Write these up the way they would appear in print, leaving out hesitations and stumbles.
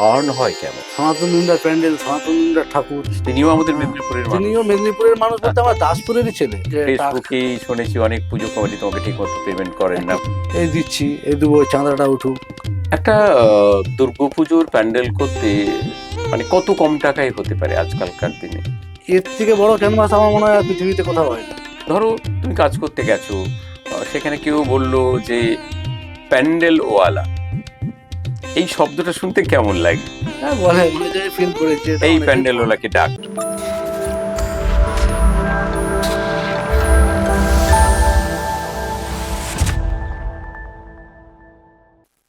Earn হয় কেমন? সনাতন নন্দার প্যান্ডেল, সনাতন নন্দার ঠাকুর। তিনিও আমাদের মেদিনীপুরের মানুষ। তিনিও মেদিনীপুরের মানুষ বলতে আমার দাসপুরেরই ছেলে। ফেসবুকেই শুনেছি অনেক পুজো কমিটি তোমাকে ঠিক মতো পেমেন্ট করেন না। এই দিচ্ছি, এই দেবো, চাঁদাটা উঠুক। একটা দুর্গাপুজোর প্যান্ডেল করতে মানে কত কম টাকায় হতে পারে আজকালকার দিনে? এর থেকে বড় ক্যানভাস আমার মনে হয় আর পৃথিবীতে কোথাও হয় না। ধরো তুমি কাজ করতে গেছো, সেখানে কেউ বললো যে প্যান্ডেল ওয়ালা, এই শব্দটা শুনতে কেমন লাগে? হ্যাঁ, বলে মনে যায় ফিল করেছে এটা এই অনেকেই প্যান্ডেল ওয়ালাকে ডাক।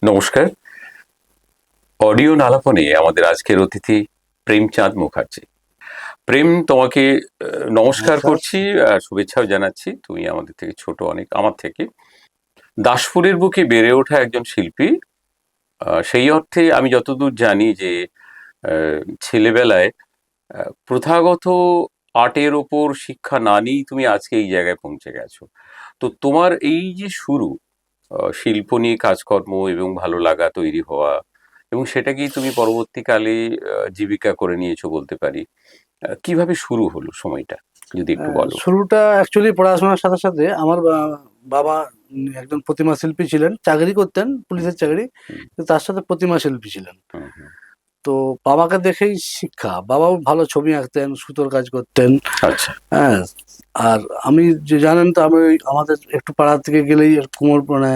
নমস্কার, অডিও নালাপনে আমাদের আজকের অতিথি প্রেমচাঁদ মুখার্জি। প্রেম, তোমাকে নমস্কার করছি, শুভেচ্ছাও জানাচ্ছি। তুমি আমাদের থেকে ছোট অনেক, আমার থেকে। দাসপুরের বুকে বেড়ে ওঠা একজন শিল্পী, সেই অর্থে আমি যতদূর জানি যে ছেলেবেলায় প্রথাগত আর্টের ওপর শিক্ষা না নিয়েই তুমি আজকে এই জায়গায় পৌঁছে গেছো। তো তোমার এই যে শুরু, শিল্প নিয়ে কাজকর্ম এবং ভালো লাগা তৈরি হওয়া, এবং সেটাকেই তুমি পরবর্তীকালে জীবিকা করে নিয়েছো বলতে পারি, কিভাবে শুরু হলো সময়টা যদি একটু বলো। শুরুটা অ্যাকচুয়ালি পড়াশোনার সাথে সাথে আমার বাবা একজন প্রতিমা শিল্পী ছিলেন, চাকরি করতেন, পুলিশের চাকরি, কিন্তু তার সাথে প্রতিমা শিল্পী ছিলেন। তো বাবাকে দেখেই শিক্ষা। বাবাও ভালো ছবি আঁকতেন, সুতোর কাজ করতেন। আচ্ছা। হ্যাঁ, আর আমি যে জানেন তো, আমি আমাদের একটু পাড়া থেকে গেলেই কুমোর মানে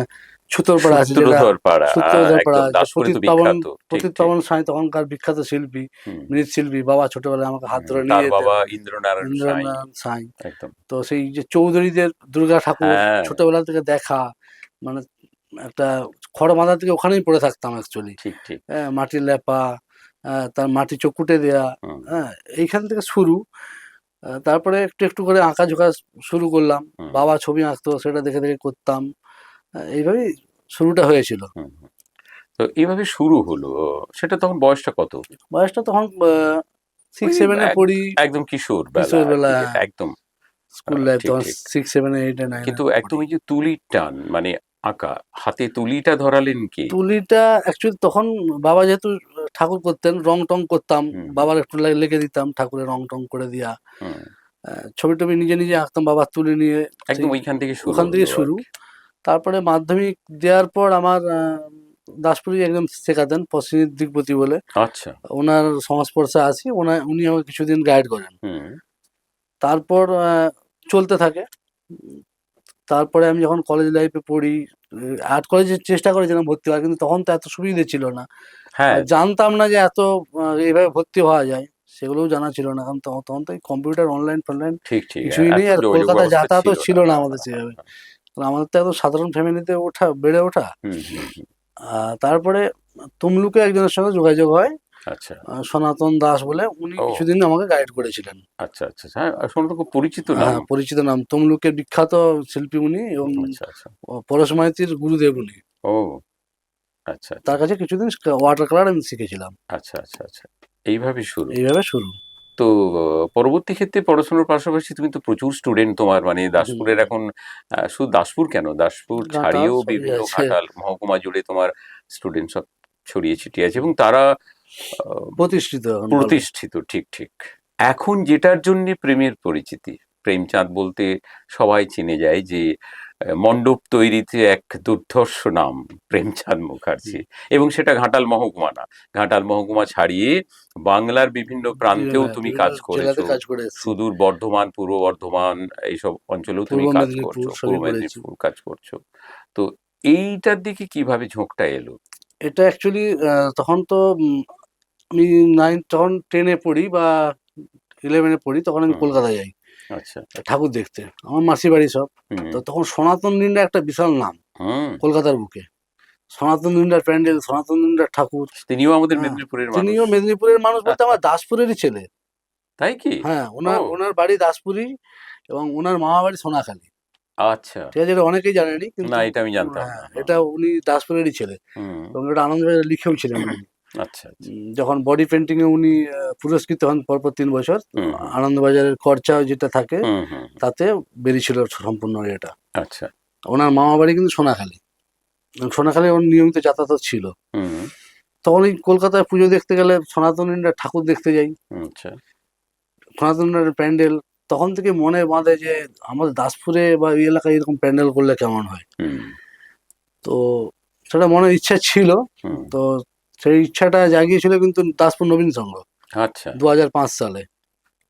ছুতোর পাড়া আছে, যেটা সূত্রধর পাড়া, সূত্রধর পাড়া, দাসপুরে তো বিখ্যাত। প্রতীপ পাবন সাঁই তখনকার বিখ্যাত শিল্পী, মৃৎশিল্পী। বাবা ছোটবেলায় আমাকে হাত ধরে নিয়ে তার যেতেন, বাবা ইন্দ্রনারায়ণ ইন্দ্রনারায়ণ সাঁই। একদম। তো সেই যে চৌধুরীদের দুর্গা ঠাকুর হ্যাঁ, ছোটবেলা থেকে দেখা, মানে একটা খড় বাঁধা থেকে ওখানেই পড়ে থাকতাম অ্যাকচুয়ালি। ঠিক ঠিক। হ্যাঁ, মাটির লেপা, তার মাটি চকুটে দেয়া, হ্যাঁ, এইখান থেকে শুরু। তারপরে একটু একটু করে আঁকা ঝোঁকা শুরু করলাম। বাবা ছবি আঁকতো, সেটা দেখে দেখে করতাম। এইভাবেই শুরুটা হয়েছিল। তো এইভাবে শুরু হলো। সেটা তখন বয়সটা কত? বয়সটা তখন 6-7 পড়ি, একদম কিশোর কিশোর বেলা, একদম। স্কুল লাইফ ঠিক তখন ঠিক। 6-7-8-9। কিন্তু একদম এই যে তুলির টান, মানে আঁকা হাতে তুলিটা ধরালেন কি? তুলিটা অ্যাকচুয়ালি তখন বাবা যেহেতু ঠাকুর করতেন, রং টং করতাম, বাবার একটু লিখে দিতাম ঠাকুরের রং টং করে দিয়া। ছবি টবি নিজে নিজে আঁকতাম বাবার তুলি নিয়ে। একদম ওইখান থেকে শুরু। তারপরে মাধ্যমিক দেওয়ার পর আমার দাসপুরে একজন শেখাতেন, প্রসেনজিৎ দিকপতি বলে। আচ্ছা। ওনার সংস্পর্শে আছি, উনি আমাকে কিছুদিন গাইড করেন। তারপর চলতে থাকে। তারপরে আমি যখন কলেজ লাইফে পড়ি, আর্ট কলেজে চেষ্টা করেছিলাম ভর্তি হওয়ার, কিন্তু তখন তো এত সুবিধে ছিল না। জানতাম না যে এত এইভাবে ভর্তি হওয়া যায়, সেগুলোও জানা ছিল না। কারণ তখন তো কম্পিউটার, অনলাইন ফনলাইন কিছুই নেই, আর কলকাতা যাতায়াতও ছিল না আমাদের সেভাবে। আমাদের তো একদম সাধারণ ফ্যামিলিতে বেড়ে ওঠা। তারপরে তমলুকে একজনের সঙ্গে যোগাযোগ হয়, আচ্ছা, সনাতন দাস বলে। উনি কিছুদিন আমাকে গাইড করেছিলেন। আচ্ছা আচ্ছা। হ্যাঁ, সনাতন খুব পরিচিত নাম। হ্যাঁ, পরিচিত নাম, তমলুকের বিখ্যাত শিল্পী উনি, এবং পরশ মাইতির গুরুদেব উনি। ও আচ্ছা। তার কাছে কিছুদিন ওয়াটার কালার আমি শিখেছিলাম। আচ্ছা আচ্ছা আচ্ছা। এইভাবে শুরু। তো পরবর্তী ক্ষেত্রে পড়াশোনার পাশাপাশি তুমি তো প্রচুর স্টুডেন্ট, তোমার মানে দাসপুরের এখন শুধু দাসপুর কেন, দাসপুর ছাড়িয়েও বিভিন্ন ঘাটাল মহকুমা জুড়ে তোমার স্টুডেন্ট সব ছড়িয়ে ছিটিয়ে আছে, এবং তারা প্রতিষ্ঠিত। ঠিক ঠিক। এখন যেটার জন্য প্রেমের পরিচিতি, প্রেমচাঁদ বলতে সবাই চিনে যায় যে মণ্ডপ তৈরিতে এক দুর্ধর্ষ নাম প্রেমচাঁদ মুখার্জি, এবং সেটা ঘাটাল মহকুমা না, ঘাটাল মহকুমা ছাড়িয়ে বাংলার বিভিন্ন প্রান্তেও তুমি কাজ করেছো। সুদূর বর্ধমান, পূর্ব বর্ধমান এইসব অঞ্চলেও তুমি কাজ করছো, পূর্ব মেদিনীপুর কাজ করছো। তো এইটার দিকে কিভাবে ঝোঁকটা এলো? এটা অ্যাকচুয়ালি তখন তো আমি তখন 10-এ পড়ি বা 11-এ পড়ি, তখন আমি কলকাতায় যাই ঠাকুর দেখতে। আমার মাসির বাড়ি সব। তো তখন সনাতন দিনটা একটা বিশাল নাম কলকাতার বুকে। সনাতন দিনটার প্যান্ডেল, সনাতন দিনটার ঠাকুর। তিনিও আমাদের মেদিনীপুরের মানুষ। তিনিও মেদিনীপুরের মানুষ বলতে আমার দাসপুরেরই ছেলে। তাই কি? হ্যাঁ, ওনার বাড়ি দাসপুরি, এবং ওনার মামা বাড়ি সোনাখালী। আচ্ছা, ঠিক আছে, এটা অনেকেই জানেনি, কিন্তু না, এটা আমি জানতাম না। এটা উনি দাসপুরেরই ছেলে, এবং এটা আনন্দবাজারে লিখেও ছিলেন উনি। আচ্ছা। যখন বডি পেন্টিং এ উনি পুরস্কৃত হন পরপর 3 বছর, আনন্দবাজারের খরচা যেটা থাকে তাতে বেরিয়েছিল সম্পূর্ণ এটা। আচ্ছা। ওনার মামা বাড়ি কিন্তু সোনাখালী, সোনাখালী ওর নিয়মিত যাতায়াত ছিল। তখন এই কলকাতায় পুজো দেখতে গেলে সনাতনীরা ঠাকুর দেখতে যাই, আচ্ছা। সনাতনীর প্যান্ডেল, তখন থেকে মনে বাঁধে যে আমাদের দাসপুরে বা এই এলাকায় এরকম প্যান্ডেল করলে কেমন হয়। হুম তো সেটা মনের ইচ্ছা ছিল। হুম। তো সেই ইচ্ছাটা জাগিয়েছিল কিন্তু দাসপুর নবীন সংঘ আচ্ছা, 2005 সালে।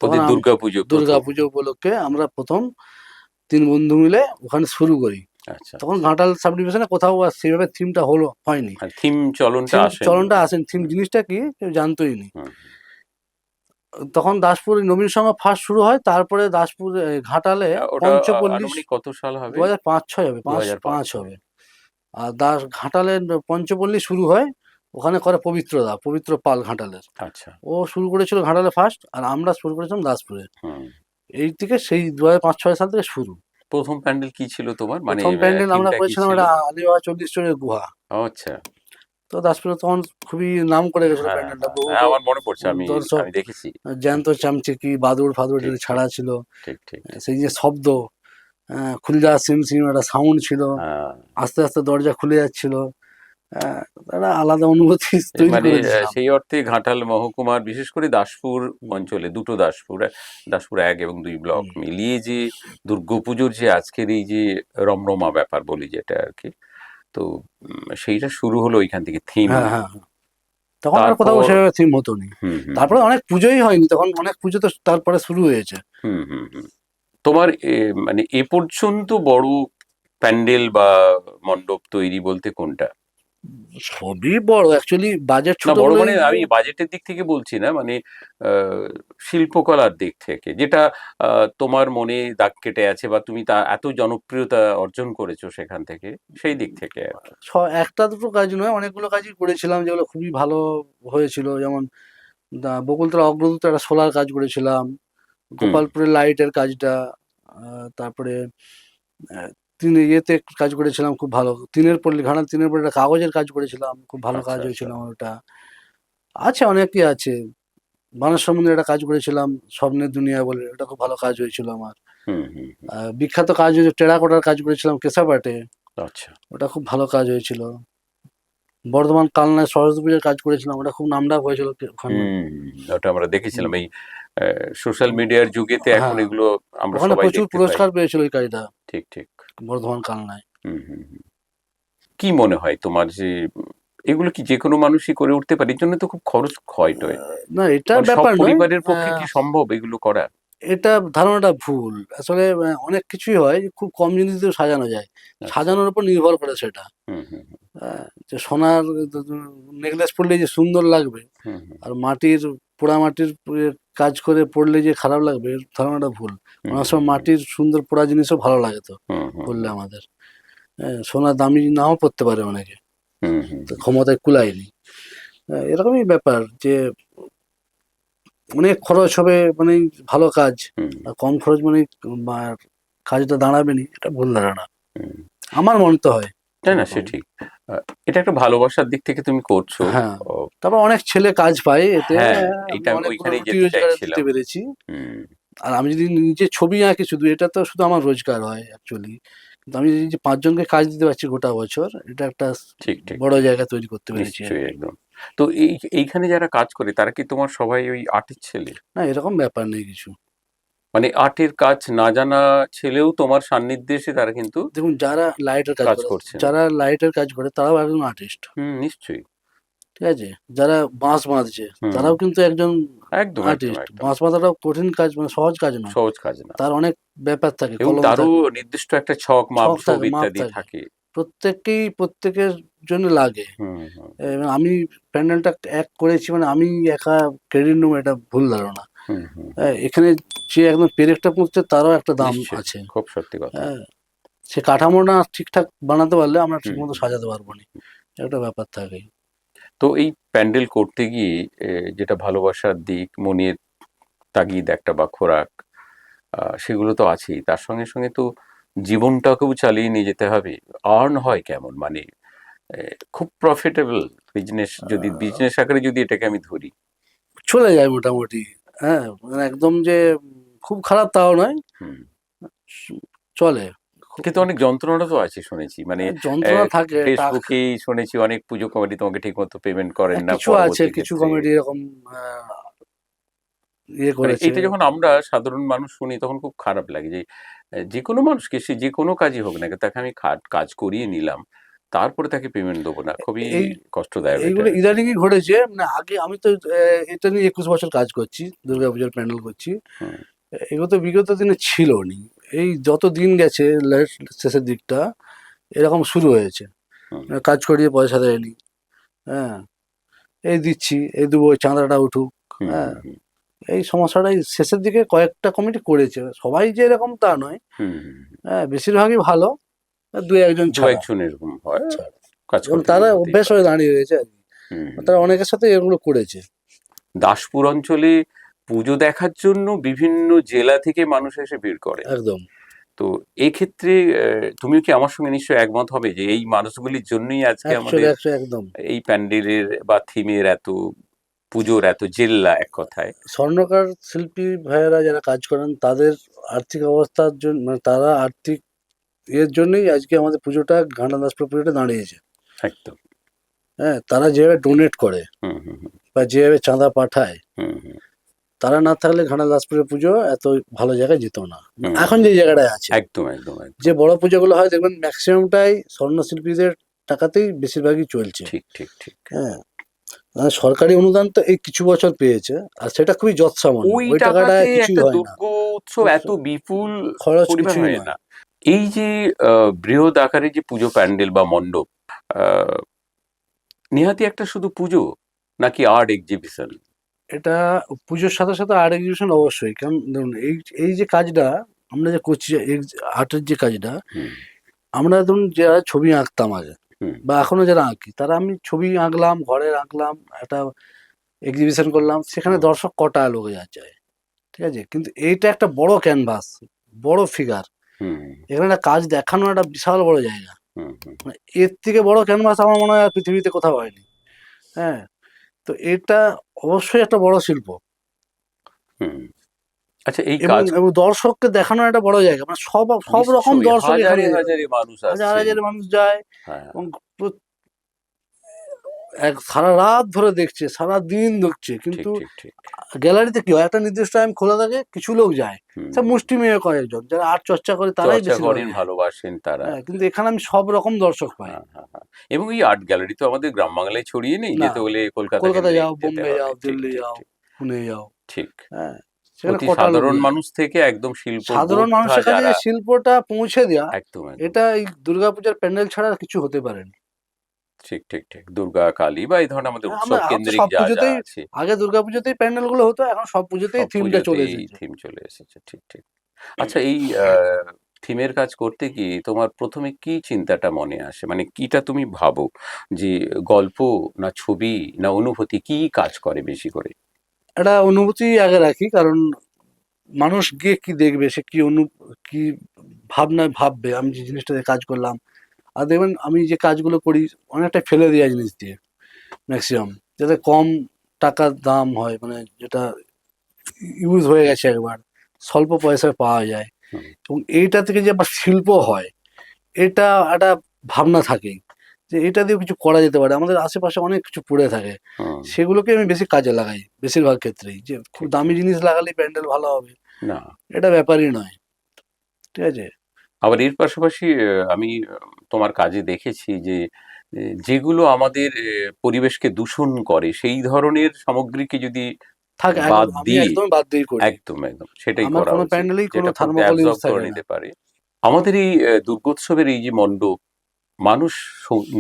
তখন ওদের দুর্গাপুজো দুর্গা প্রথম। পুজো উপলক্ষে আমরা প্রথম 3 বন্ধু মিলে ওখানে শুরু করি। আচ্ছা, তখন ঘাটাল সাব ডিভিশনে কোথাও আর সেভাবে থিমটা হয়নি। আর থিম চলনটা থিম আসেনি। চলনটা আসেন, থিম জিনিসটা কি কেউ জানতোই নি। হুম, তখন দাসপুর নবীন সংঘ ফার্স্ট শুরু হয়, তারপরে দাসপুর ঘাটালে ওটা পঞ্চপল্লী আনুমানিক কত সাল হবে? 2005-6 হবে, 2005 5 হবে। আর ঘাটালে পঞ্চপল্লী শুরু হয়, ওখানে করে পবিত্র পাল ঘাটালের। আচ্ছা। ও শুরু করেছিল ঘাটালে ফার্স্ট, আর আমরা শুরু করেছিলাম দাসপুরে। হুম। এই থেকে সেই 2005-6 সাল থেকে শুরু। প্রথম প্যান্ডেল কি ছিল তোমার, মানে প্রথম প্যান্ডেল আমরা থিমটা কি করেছিলাম ছিল? একটা আলিবাবা 40 চরের গুহা। আচ্ছা। তো দাসপুরে তখন খুবই নাম করে গেছিল হ্যাঁ প্যান্ডেলটা, হ্যাঁ বহু হ্যাঁ, আমার মনে পড়ছে, আমি দর্শক, আমি দেখেছি। জ্যান্ত চামচিকি বাদুড় ফাদুড় ঠিক ঠিক ছাড়া ছিল। ঠিক ঠিক। সেই যে শব্দ, খুলজা সিম সিম একটা সাউন্ড ছিল, হ্যাঁ, আস্তে আস্তে দরজা খুলে যাচ্ছিল। একটা আলাদা অনুভূতি তৈরি মানে করে দিয়েছিলাম। সেই অর্থে ঘাটাল মহকুমার বিশেষ করে দাসপুর অঞ্চলে, দুটো দাসপুর, দাসপুর 1 এবং 2 ব্লক হুম। মিলিয়ে যে দুর্গাপুজোর যে আজকের এই যে রমরমা ব্যাপার বলি যেটা আর কি, তো সেইটা শুরু হলো ওইখান থেকে থিম। হ্যাঁ হ্যাঁ হ্যাঁ। তখন আর কোথাও তারপর সেভাবে থিম হতো নি। হুম হুম তারপরে অনেক পুজোই হয়নি, তখন অনেক পুজো তো তারপরে শুরু হয়েছে। হুম হুম হুম। তোমার মানে এ পর্যন্ত বড় প্যান্ডেল বা মণ্ডপ তৈরি বলতে কোনটা? সবই বড়, অ্যাকচুয়ালি বাজেট না, ছোট বড় বলেই মানে যে। আমি বাজেটের দিক থেকে বলছি না, মানে শিল্পকলার দিক থেকে, যেটা তোমার মনে দাগ কেটে আছে বা তুমি তা এত জনপ্রিয়তা অর্জন করেছো সেখান থেকে, সেই দিক থেকে আর কি। একটা দুটো কাজ নয়, অনেকগুলো কাজই করেছিলাম যেগুলো খুবই ভালো হয়েছিল। যেমন বকুলতলা অগ্রদূতে একটা সোলার কাজ করেছিলাম, হুম। গোপালপুরের লাইটের কাজটা, তারপরে ইয়েতে কাজ করেছিলাম খুব ভালো, ঘাটাল তিনের পল্লী একটা কাগজের কাজ করেছিলাম, খুব ভালো কাজ আচ্ছা হয়েছিল আচ্ছা। আমার ওটা। আছে, অনেকই আছে। মানস সম্বন্ধে একটা কাজ করেছিলাম, স্বপ্নের দুনিয়া বলে, ওটা খুব ভালো কাজ হয়েছিল আমার। হুম হুম হুম। বিখ্যাত কাজ হয়েছে টেরাকোটার কাজ করেছিলাম কেশাপাটে, আচ্ছা। ওটা খুব ভালো কাজ হয়েছিল। বর্ধমান কালনায় সরস্বতী পুজোর কাজ করেছিলাম, ওটা খুব নামডাক হয়েছিল ওখানে। হুম, ওটা আমরা হুম। দেখেছিলাম এই সোশ্যাল মিডিয়ার যুগেতে, এখন হ্যাঁ, এগুলো আমরা ওখানে সবাই প্রচুর দেখতে পাই। পুরস্কার পেয়েছিল ওই কাজটা, ঠিক ঠিক। বর্ধমান কালনায়। হুম হুম হুম। কি মনে হয় তোমার যে এগুলো কি যে কোনো মানুষই করে উঠতে পারে? এর জন্য তো খুব খরচ হয় টয়। না, এটা মানে সব ব্যাপার নয়। পরিবারের পক্ষে আহ, কি সম্ভব এগুলো করা? এটা ধারণাটা ভুল আসলে। অনেক কিছুই হয় খুব কম জিনিস দিয়ে সাজানো যায়, আচ্ছা। সাজানোর উপর নির্ভর করে সেটা। হুম হুম যে সোনার নেকলেস পরলে যে সুন্দর লাগবে, হুম হুম আর মাটির, পোড়া মাটির কাজ করে পরলে যে খারাপ লাগবে, এর ধারণাটা ভুল। হুম অনেক হুম সময় মাটির সুন্দর পোড়া জিনিসও ভালো লাগে তো হুম হুম পরলে আমাদের। সোনা দামি নাও পরতে পারে অনেকে, হুম হুম তো ক্ষমতায় কুলায়নি। এরকমই ব্যাপার যে অনেক খরচ হবে মানে ভালো কাজ, হুম আর কম খরচ মানে আর কাজটা দাঁড়াবে নি, এটা ভুল ধারণা হুম। আমার মনে তো হয় না না, সে এরকম। ঠিক। এটা একটা ভালোবাসার দিক থেকে তুমি করছো। হ্যাঁ, ও, তারপর অনেক ছেলে কাজ পায় এতে। হ্যাঁ, আমি এইটা আমি অনেকগুলো ওইখানেই রুটি যেতে রোজগার দিতে চাইছিলাম। পেরেছি। হুম আর আমি যদি নিজে ছবি আঁকি শুধু, এটা তো শুধু আমার রোজগার হয় অ্যাকচুয়ালি, কিন্তু আমি এই যে 5 জনকে কাজ দিতে পারছি গোটা বছর, এটা একটা ঠিক ঠিক বড় ঠিক। জায়গা তৈরি করতে পেরেছি আর নিশ্চয়ই কি। একদম। তো এইখানে যারা কাজ করে তারা কি তোমার সবাই ওই আর্টের ছেলে? না, এরকম ব্যাপার নেই কিছু। মানে আর্টের কাজ না জানা ছেলেও তোমার সান্নিধ্যে এসে তারা কিন্তু দেখুন, কাজ করছেন। যারা লাইটের কাজ করে তারাও একজন আর্টিস্ট, হুম, নিশ্চয়ই। ঠিক আছে? যারা বাঁশ বাঁধছে হুম, তারাও কিন্তু একজন একদম একদম আর্টিস্ট। একদম। বাঁশ বাঁধাটাও কঠিন কাজ, মানে সহজ কাজ নয়। সহজ কাজ না। তার অনেক ব্যাপার থাকে, এবং কলম তারও থাকে, নির্দিষ্ট একটা ছক, মাপ, ছক ঝোপ থাকে, মাপ ইত্যাদি থাকে। থাকে। প্রত্যেকের জন্য লাগে। হুম হুম এবং আমি প্যান্ডেলটা এক করেছি মানে আমি একা ক্রেডিট নেবো, এটা ভুল ধারণা। হুম হুম হুম। এখানে যে একদম পেরেকটা পুঁতছে তারও একটা দাম নিশ্চয়ই, আছে। খুব সত্যি কথা। হ্যাঁ, সে কাঠামোটা ঠিকঠাক বানাতে পারলে আমরা হুম ঠিকমতো হুম। সাজাতে পারবো না, একটা ব্যাপার থাকে। তো এই প্যান্ডেল করতে গিয়ে যেটা ভালোবাসার দিক, মনের তাগিদ একটা বা খোরাক, সেগুলো তো আছেই। তার সঙ্গে সঙ্গে তো জীবনটাকেও চালিয়ে নিয়ে যেতে হবে। আর্ন হয় কেমন? মানে খুব প্রফিটেবল বিজনেস, যদি বিজনেস আকারে যদি এটাকে আমি ধরি। চলে যায় মোটামুটি। হ্যাঁ, মানে একদম যে খুব খারাপ তাও নয়, হুম চলে। কিন্তু অনেক যন্ত্রণা তো আছে শুনেছি, মানে যন্ত্রণা থাকে, ফেসবুকেই শুনেছি অনেক পুজো কমিটি তোমাকে ঠিক মতো পেমেন্ট করেন না কিছু আছে, পরবর্তী কিছু ক্ষেত্রে। কমিটি এরকম ইয়ে মানে করেছে। এটা যখন আমরা সাধারণ মানুষ শুনি তখন খুব খারাপ লাগে যে যে কোনো মানুষকে, সে যে কোনো কাজই হোক না কেন, তাকে আমি কাজ করিয়ে নিলাম, তারপরে তাকে পেমেন্ট দেবো না, খুবই এই কষ্টদায়ক এটা। এইগুলো ইদানিংই ঘটেছে, মানে আগে আমি তো এটা নিয়ে 21 বছর কাজ করছি, দুর্গাপূজার প্যান্ডেল করছি। হুম, এগুলো তো বিগত দিনে ছিল নি, এই যত দিন গেছে শেষের দিকটা এরকম শুরু হয়েছে। হুম, মানে কাজ করিয়ে পয়সা দেয়নি, হ্যাঁ, এই দিচ্ছি, এই দেবো, চাঁদাটা উঠুক, হুম, হ্যাঁ, হুম, এই সমস্যাটাই শেষের দিকে কয়েকটা কমিটি করেছে, সবাই যে এরকম তা নয়, হুম, হুম, হুম। হ্যাঁ, বেশিরভাগই ভালো, দু একজন দু ছাড়া একজন এরকম হয়, ছাড়া। কাজ এবং করতে তারা গিয়ে হতেই অভ্যেস পারে। হয়ে দাঁড়িয়ে রয়েছে আর কি, হুম। তারা অনেকের সাথে এগুলো করেছে। দাসপুর অঞ্চলে পুজো দেখার জন্য বিভিন্ন জেলা থেকে মানুষ এসে ভিড় করে। একদম তো এক্ষেত্রে তুমিও কি আমার সঙ্গে নিশ্চয়ই একমত হবে যে এই মানুষগুলির জন্যই আজকে একশো আমাদের একশো একদম। এই প্যান্ডেলের বা থিমের এত, পুজোর এত জেল্লা এক কথায়। স্বর্ণকার শিল্পী ভাইয়েরা যারা কাজ করেন তাদের আর্থিক অবস্থার জন্য, মানে তারা আর্থিক এর জন্যই আজকে আমাদের পুজোটা, ঘানা দাসপুর পুজোটা দাঁড়িয়েছে। একদম। হ্যাঁ, তারা যেভাবে ডোনেট করে হুম, হুম, হুম, বা যেভাবে চাঁদা পাঠায়, হুম, হুম, তারা না থাকলে ঘানা দাসপুরের পুজো এত ভালো জায়গায় যেত না, হুম, এখন হুম। যে জায়গাটায় আছে। একদম, একদম, যে একদম। বড় পুজোগুলো হয় দেখবেন ম্যাক্সিমামটাই স্বর্ণশিল্পীদের টাকাতেই বেশিরভাগই চলছে। ঠিক, ঠিক, ঠিক। হ্যাঁ, সরকারি অনুদান তো এই কিছু বছর পেয়েছে, আর সেটা খুবই যৎসামান্য, ওই ওই টাকাটা টাকাতে কিছুই একটা হয় না, দুর্গ উৎসব এত বিপুল খরচ পরিমাণ কিছুই হয় নয়। না। এই যে বৃহৎ আকারে যে পুজো প্যান্ডেল বা মণ্ডপ, আহ, নেহাতি একটা শুধু পুজো নাকি আর্ট এক্সিবিশন? এটা পুজোর সাথে সাথে আর্ট এক্সিবিশন অবশ্যই, কারণ ধরুন এই এই যে কাজটা আমরা যে করছি, আর্টের যে কাজটা, হুম, আমরা ধরুন যারা ছবি আঁকতাম আগে হুম, বা এখনো যারা আঁকি, তারা আমি ছবি আঁকলাম, ঘরে আঁকলাম, একটা এক্সিবিশন করলাম, সেখানে হুম, দর্শক কটা লোক যায়, ঠিক আছে, কিন্তু এইটা একটা বড় ক্যানভাস, বড় ফিগার, হুম, এখানে একটা কাজ দেখানো একটা বিশাল বড় জায়গা, হুম, হুম, মানে এর থেকে বড় ক্যানভাস আমার মনে হয় আর পৃথিবীতে কোথাও হয়নি। হ্যাঁ, তো এটা অবশ্যই একটা বড় শিল্প, হুম। আচ্ছা, এই এবং কাজ এবং দর্শককে দেখানোর একটা বড় জায়গা, মানে সব সব রকম নিশ্চয়ই দর্শক এখানে হাজারে হাজারে মানুষ হাজার আসছেন। হাজার মানুষ যায়, হ্যাঁ, এবং সারা রাত ধরে দেখছে, সারা দিন দেখছে, ঠিক, কিন্তু ঠিক, ঠিক। গ্যালারিতে কি হয়, একটা নির্দিষ্ট টাইম খোলা থাকে, কিছু লোক যায়, হুম, সব মুষ্টিমেয় কয়েকজন যারা আর্ট চর্চা করে তারাই চর্চা বেশিরভাগ করেন, যায়। ভালোবাসেন তারা। হ্যাঁ, কিন্তু এখানে আমি সব রকম দর্শক পাই। হ্যাঁ, হ্যাঁ, হ্যাঁ। এবং এই আর্ট গ্যালারি তো আমাদের গ্রাম বাংলায় ছড়িয়ে নেই, না, যেতে হলে কলকাতা কলকাতা কেন্দ্রিক যাও, যেতে বোম্বে হবে। যাও, ঠিক, দিল্লি ঠিক, যাও, ঠিক, পুনে যাও, ঠিক। হ্যাঁ, সেখানে অতি কটা লোক সাধারণ যায়। মানুষ থেকে একদম শিল্প সাধারণ বোদ্ধা মানুষের কাছে যারা। যে শিল্পটা পৌঁছে দেওয়া, একদম, একদম। এটা এই দুর্গাপূজার প্যান্ডেল ছাড়া আর কিছু হতে পারেনি। ঠিক, ঠিক, ঠিক। দুর্গা, কালী বা এই ধরনের আমাদের হ্যাঁ, উৎসব আমরা তো কেন্দ্রিক সব যা যা পুজোতেই, আছে, আগে দুর্গাপুজোতেই প্যান্ডেলগুলো হতো, এখন সব পুজোতেই সব থিমটা চলে পুজোতেই এসেছে। থিম চলে এসেছে। ঠিক, ঠিক। আচ্ছা, এই থিমের কাজ করতে গিয়ে তোমার প্রথমে কি চিন্তাটা মনে আসে? মানে কিটা তুমি ভাবো যে গল্প, না ছবি, না অনুভূতি, কি কাজ করে বেশি করে? একটা অনুভূতি আগে রাখি, কারণ মানুষ গিয়ে কি দেখবে, সে কি কি ভাবনায় ভাববে আমি যে জিনিসটা দিয়ে কাজ করলাম। আর দেখবেন আমি যে কাজগুলো করি অনেকটা ফেলে দেওয়া জিনিস দিয়ে, ম্যাক্সিমাম, যাতে কম টাকার দাম হয়, মানে যেটা ইউজ হয়ে গেছে একবার, স্বল্প পয়সায় পাওয়া যায়, হুম, এবং এইটা থেকে যে আবার শিল্প হয়, এটা একটা ভাবনা থাকে যে এটা দিয়ে কিছু করা যেতে পারে, আমাদের আশেপাশে অনেক কিছু পড়ে থাকে, হুম, সেগুলোকে আমি বেশি কাজে লাগাই বেশিরভাগ ক্ষেত্রেই, যে খুব ঠিক, দামি ঠিক। জিনিস লাগালেই প্যান্ডেল ভালো হবে, না, এটা ব্যাপারই নয়, ঠিক আছে। আবার এর পাশাপাশি আমি তোমার কাজে দেখেছি যে যেগুলো আমাদের পরিবেশকে দূষণ করে সেই ধরনের সামগ্রীকে যদি থাক, বাদ আমি দিয়ে, একদম বাদ দিয়ে করি, একদম, একদম সেটাই আমার করা কোনো উচিত, প্যান্ডেলেই কোনো যেটা খুব থার্মোকল ইউজ অ্যাবজর্ব করে থাকে না। নিতে পারে। আমাদের এই দুর্গোৎসবের এই যে মণ্ডপ, মানুষ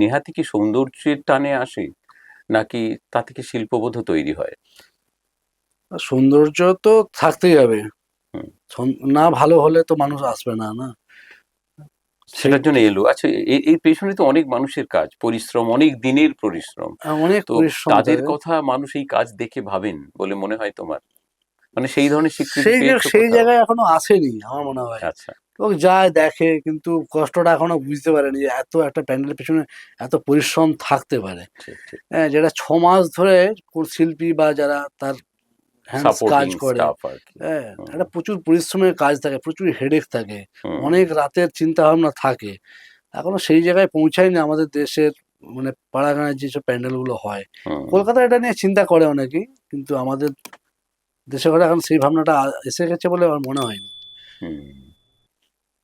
নেহাতি কি সৌন্দর্যের টানে আসে, নাকি তা থেকে শিল্পবোধও তৈরি হয়? আর সৌন্দর্য তো থাকতেই হবে, হুম, না ভালো হলে তো মানুষ আসবে না, না, সেই সেটার জন্য এলো। আচ্ছা, এই পেছনে তো অনেক মানুষের কাজ, পরিশ্রম, অনেক দিনের পরিশ্রম। অনেক তো পরিশ্রম তাদের থাকে। কথা মানুষ এই কাজ দেখে ভাবেন বলে মনে হয় তোমার? মানে সেই ধরনের স্বীকৃতি সেই পেয়েছো সেই কোথাও? জায়গায় এখনো আসেনি আমার মনে হয়, আচ্ছা। লোক যায় দেখে কিন্তু কষ্টটা এখনো বুঝতে পারেনি যে এত একটা প্যান্ডেলের পেছনে এত পরিশ্রম থাকতে পারে। ঠিক, ঠিক। হ্যাঁ, যেটা 6 মাস ধরে শিল্পী বা যারা তার হ্যান্ডস কাজ সাপোর্টিং করে। স্টাফ আর কি। হ্যাঁ, হুম, একটা প্রচুর পরিশ্রমের কাজ থাকে, প্রচুর হেডেক থাকে, হুম, অনেক রাতের চিন্তা ভাবনা থাকে। এখনো সেই জায়গায় পৌঁছায়নি আমাদের দেশের, মানে পাড়াগাঁয়ের যেসব প্যান্ডেলগুলো হয়। হুম, কলকাতায় এটা নিয়ে চিন্তা করে অনেকেই, কিন্তু আমাদের দেশে ঘরে এখন সেই ভাবনাটা এসে গেছে বলে আমার মনে হয়নি। হুম।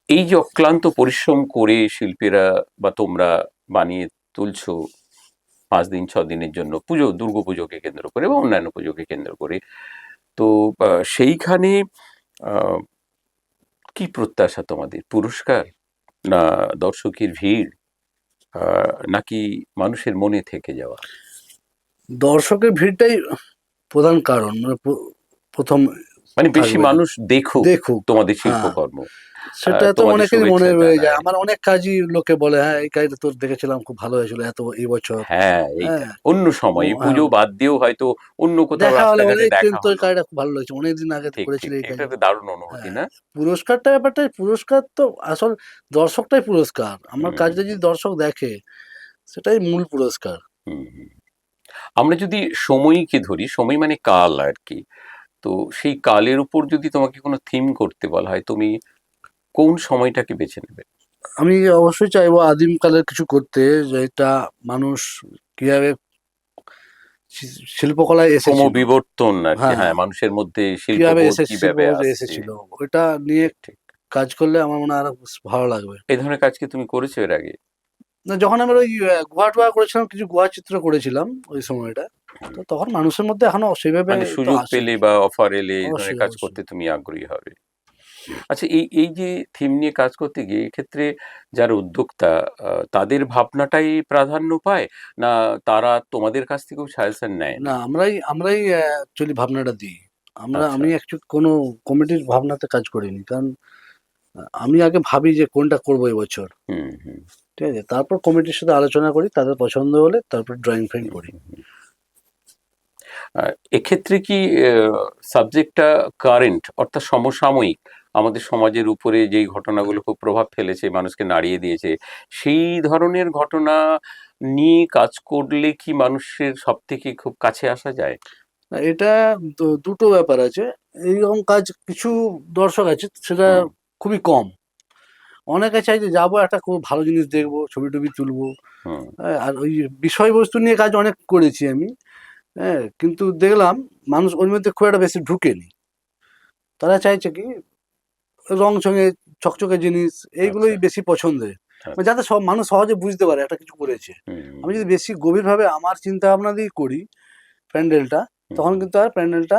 এই যে অক্লান্ত পরিশ্রম করে শিল্পীরা বা তোমরা বানিয়ে তুলছো 5 দিন 6 দিনের জন্য পুজো, দুর্গাপুজোকে কেন্দ্র করে বা অন্যান্য পুজোকে কেন্দ্র করে, তো সেইখানে আহ, কি প্রত্যাশা তোমাদের? পুরস্কার, না দর্শকের ভিড়, নাকি মানুষের মনে থেকে যাওয়া? দর্শকের ভিড়টাই প্রধান কারণ, মানে প্রথম মানে বেশি থাকবে। মানুষ দেখুক দেখুক, তোমাদের হ্যাঁ, শিল্পকর্ম, সেটা তো তোমাদের অনেকেরই মনে শুভেচ্ছা রয়ে যায়। জানায়। আমার অনেক কাজই লোকে বলে, হ্যাঁ এই কাজটা তোর দেখেছিলাম, খুব ভালো হয়েছিল এত এই বছর। হ্যাঁ, এইটা হ্যাঁ, অন্য সময় এই হ্যাঁ, পুজো বাদ দিয়েও হয়তো অন্য কোথাও দেখা হলে বলে রাস্তাঘাটে এই দেখা তোর হলো। কাজটা খুব ভালো লাগছে, অনেকদিন আগে তো ঠিক ঠিক করেছিলে এই ঠিক, এটা কাজটা। তো দারুণ অনুভূতি, হ্যাঁ, না? পুরস্কারটা ব্যাপারটা, পুরস্কার তো আসল দর্শকটাই পুরস্কার। আমার হুম, কাজটা যদি দর্শক দেখে, সেটাই মূল পুরস্কার। হুম, হুম। আমরা যদি সময়কে ধরি, সময় মানে কাল আর কি, তো সেই কালের উপর যদি তোমাকে কোনো থিম করতে বলা হয়, তুমি কোন সময়টাকে বেছে নেবে? আমি অবশ্যই চাইবো আদিমকালের কিছু করতে, যেটা মানুষ কিভাবে শিল্পকলায় এসেছিল। ক্রমবিবর্তন আর কি, হ্যাঁ, হ্যাঁ, মানুষের মধ্যে কিভাবে শিল্পবোধ এসে কিভাবে শিল্পবোধ আসছে। এসেছিল, ওইটা নিয়ে ঠিক ঠিক। কাজ করলে আমার মনে হয় আরো ভালো লাগবে। এই ধরনের কাজ কি তুমি করেছো এর আগে? না, যখন আমরা ওই গুহা টুহা করেছিলাম, কিছু গুহা চিত্র করেছিলাম ওই সময়টা, তো তখন মানুষের মধ্যে এখনো সেভাবে মানে তো সুযোগ পেলে আসেনি। বা অফার এলে এই ধরনের অবশ্যই, কাজ অবশ্যই। করতে তুমি আগ্রহী হবে। আচ্ছা, এই এই যে থিম নিয়ে কাজ করতে গিয়ে এক্ষেত্রে যারা উদ্যোক্তা, তাদের ভাবনাটাই প্রাধান্য পায়, না তারা তোমাদের কাছ থেকেও সাজেশন নেয়? না, আমরাই অ্যাকচুয়ালি ভাবনাটা দিই। আচ্ছা। আমি অ্যাকচুয়ালি কোনো কমিটির ভাবনাতে কাজ করিনি। কারণ আমি আগে ভাবি যে কোনটা করবো এবছর। হুম, হুম, ঠিক আছে? তারপর কমিটির সাথে আলোচনা করি, তাদের পছন্দ হলে তারপর ড্রয়িং ফ্রয়িং হুম, করি। হুম, হুম। এক্ষেত্রে কি সাবজেক্টটা কারেন্ট, অর্থাৎ সমসাময়িক, আমাদের সমাজের উপরে যেই ঘটনাগুলো খুব প্রভাব ফেলেছে, মানুষকে নাড়িয়ে দিয়েছে, সেই ধরনের ঘটনা নিয়ে কাজ করলে কি মানুষের সব থেকে খুব কাছে আসা যায়? এটা দুটো ব্যাপার আছে। এইরকম কাজ কিছু দর্শক আছে, সেটা হুম, খুবই কম। অনেকে চায় যে যাবো, একটা খুব ভালো জিনিস দেখবো, ছবি-টবি তুলবো। হুম, হ্যাঁ? আর ওই বিষয়বস্তু নিয়ে কাজ অনেক করেছি আমি। হ্যাঁ? কিন্তু দেখলাম মানুষ ওর মধ্যে খুব একটা বেশি ঢুকেনি। তারা চাইছে কি রংচঙে চকচকে জিনিস, আচ্ছা, এইগুলোই বেশি পছন্দের। মানে আচ্ছা, যাতে সব মানুষ সহজে বুঝতে পারে একটা কিছু করেছে। আমি হুম, যদি বেশি গভীরভাবে আমার চিন্তাভাবনা দিয়ে করি প্যান্ডেলটা, তখন হুম, কিন্তু আর প্যান্ডেলটা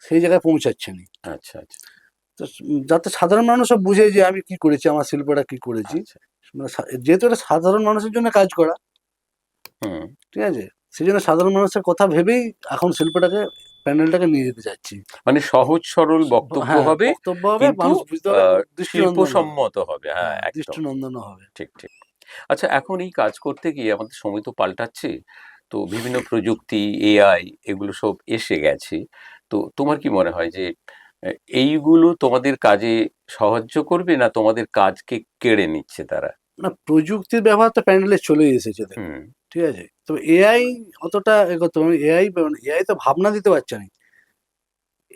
সেই জায়গায় পৌঁছাচ্ছে না। আচ্ছা, আচ্ছা, তো যাতে সাধারণ মানুষও বুঝে যে আমি কি করেছি, আমার শিল্পটা কি করেছি। আচ্ছা, মানে যেহেতু এটা সাধারণ মানুষের জন্য কাজ করা, হুম। ঠিক আছে? সেজন্য সাধারণ মানুষের কথা ভেবেই এখন শিল্পটাকে, প্যান্ডেলটাকে নিয়ে যেতে চাচ্ছি। মানে সহজ সরল বক্তব্য হ্যাঁ, হবে, বক্তব্য হবে, কিন্তু মানুষ বুঝতে পারবে, দৃষ্টিনন্দন হবে। শিল্পসম্মত হবে, হ্যাঁ, হ্যাঁ, একদম। দৃষ্টিনন্দনও হবে। ঠিক ঠিক। আচ্ছা, এখন এই কাজ করতে গিয়ে আমাদের সময় তো পাল্টাচ্ছে, তো বিভিন্ন প্রযুক্তি, এআই, এগুলো সব এসে গেছে, তো তোমার কি মনে হয় যে এইগুলো তোমাদের কাজে সাহায্য করবে, না তোমাদের কাজকে কেড়ে নিচ্ছে তারা? না, প্রযুক্তির ব্যবহার তো প্যান্ডেলে চলেই এসেছে দেখুন। হুম। ঠিক আছে? তবে এআই অতটা এগোতে হবে না। এআই তো ভাবনা দিতে পারছে না।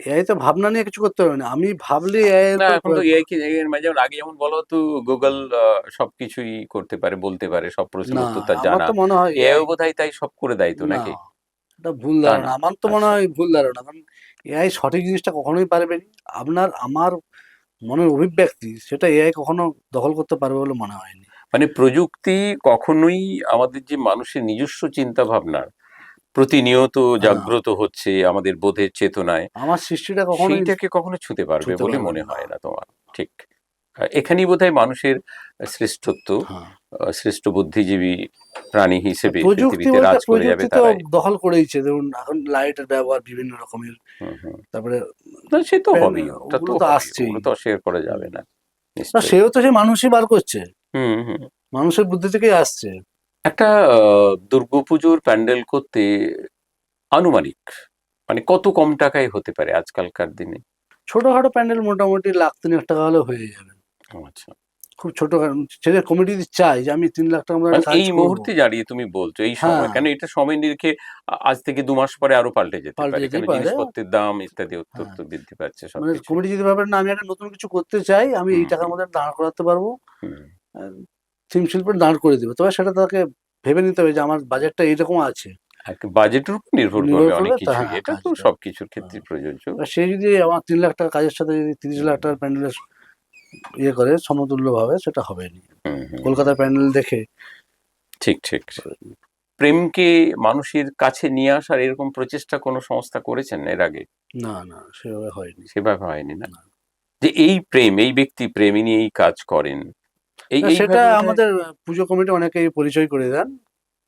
এআই তো ভাবনা নিয়ে কিছু করতে পারবে না। আমি ভাবলে এআই এর না, উপর এখন তো এআই কে মানে যেমন আগে যেমন বলা হতো গুগল সবকিছুই করতে পারে, বলতে পারে, সব প্রশ্নের না, উত্তর তার আমার জানা। তো মনে হয় এআইও এআই, বোধহয় তাই সব করে দেয় তো, না, নাকি? এটা ভুল তা ধারণা। না। আমার তো মনে আচ্ছা। হয় ভুল ধারণা। কারণ এআই সঠিক জিনিসটা কখনোই পারবে না। আমার মনের অভিব্যক্তি, সেটা এআই কখনো দখল করতে পারবে বলে মনে হয়নি। মানে প্রযুক্তি কখনোই আমাদের যে মানুষের নিজস্ব চিন্তা ভাবনার প্রতিনিয়ত হ্যাঁ, জাগ্রত হচ্ছে আমাদের বোধের চেতনায়, আমার সৃষ্টিটা কখনোই সেইটাকে কখনো ছুঁতে পারবে ছুঁতে বলে পারবে মনে না। হয় না তোমার? ঠিক। এখানেই বোধহয় মানুষের শ্রেষ্ঠত্ব, হ্যাঁ। শ্রেষ্ঠ বুদ্ধিজীবী প্রাণী হিসেবে প্রযুক্তি পৃথিবীতে বলতে রাজ করে যাবে প্রযুক্তি তো তারাই। দখল করেইছে। ধরুন এখন লাইটের ব্যবহার বিভিন্ন রকমের। হুম, হুম। তারপরে না, সে তো পেন, হবেই, ওটা তো ওগুলো তো হবেই, আসছেই। ওগুলো তো অস্বীকার করা যাবে হুম। না। না, নিশ্চয়ই। সেও তো সেই মানুষই বার করছে। হুম, হুম। মানুষের বুদ্ধি থেকেই আসছে। একটা দুর্গাপুজোর প্যান্ডেল করতে আনুমানিক মানে কত কম টাকায় হতে পারে আজকালকার দিনে? ছোটখাটো প্যান্ডেল মোটামুটি লাখ 3 লাখ টাকা হলেও হয়ে যাবে। ও আচ্ছা। খুব ছোট ছেলে কমিটি চাই যে আমি 3 লাখ টাকা মতো মানে একটা কাজ এই করবো। মুহূর্তে দাঁড়িয়ে তুমি বলছো এই হ্যাঁ, সময়, কেন এটা সময় নিরিখে আজ থেকে 2 মাস পরে আরো পাল্টে যেতে পাল্টে পারে, কেন যেতেই পারে। জিনিসপত্রের দাম ইত্যাদি হ্যাঁ, অত্যন্ত বৃদ্ধি পাচ্ছে মানে সবকিছু। কমিটি যদি ভাবেন না আমি একটা নতুন কিছু করতে চাই, আমি এই হুম টাকার মধ্যে দাঁড় করাতে পারবো, হুম। থিম শিল্পে দাঁড় করে দেবে। তবে সেটা তাকে ভেবে নিতে হবে যে আমার বাজেটটা এইরকম আছে। বাজেটের উপর নির্ভর নির্ভর করবে অনেক করবে তা কিছুই, হ্যাঁ, এটা তো কাজটা। সবকিছুর হ্যাঁ। ক্ষেত্রে প্রযোজ্য। এবার সে যদি আমার 3 লাখ টাকার কাজের সাথে যদি 30 লাখ টাকার প্যান্ডেলের করে সমতুল্যভাবে, সেটা হবে না। হুম হুম। কলকাতার প্যান্ডেল দেখে ঠিক ঠিক। প্রেমকে মানুষের কাছে নিয়ে আসার এরকম প্রচেষ্টা কোনো সংস্থা করেছেন এর আগে? না সেভাবে হয়নি। সেভাবে হয়নি না, না। যে এই প্রেম, এই ব্যক্তি প্রেম, ইনি এই কাজ করেন, না, সেটা এইভাবে বোধহয়। আমাদের পুজো কমিটি অনেকেই পরিচয় করে দেন।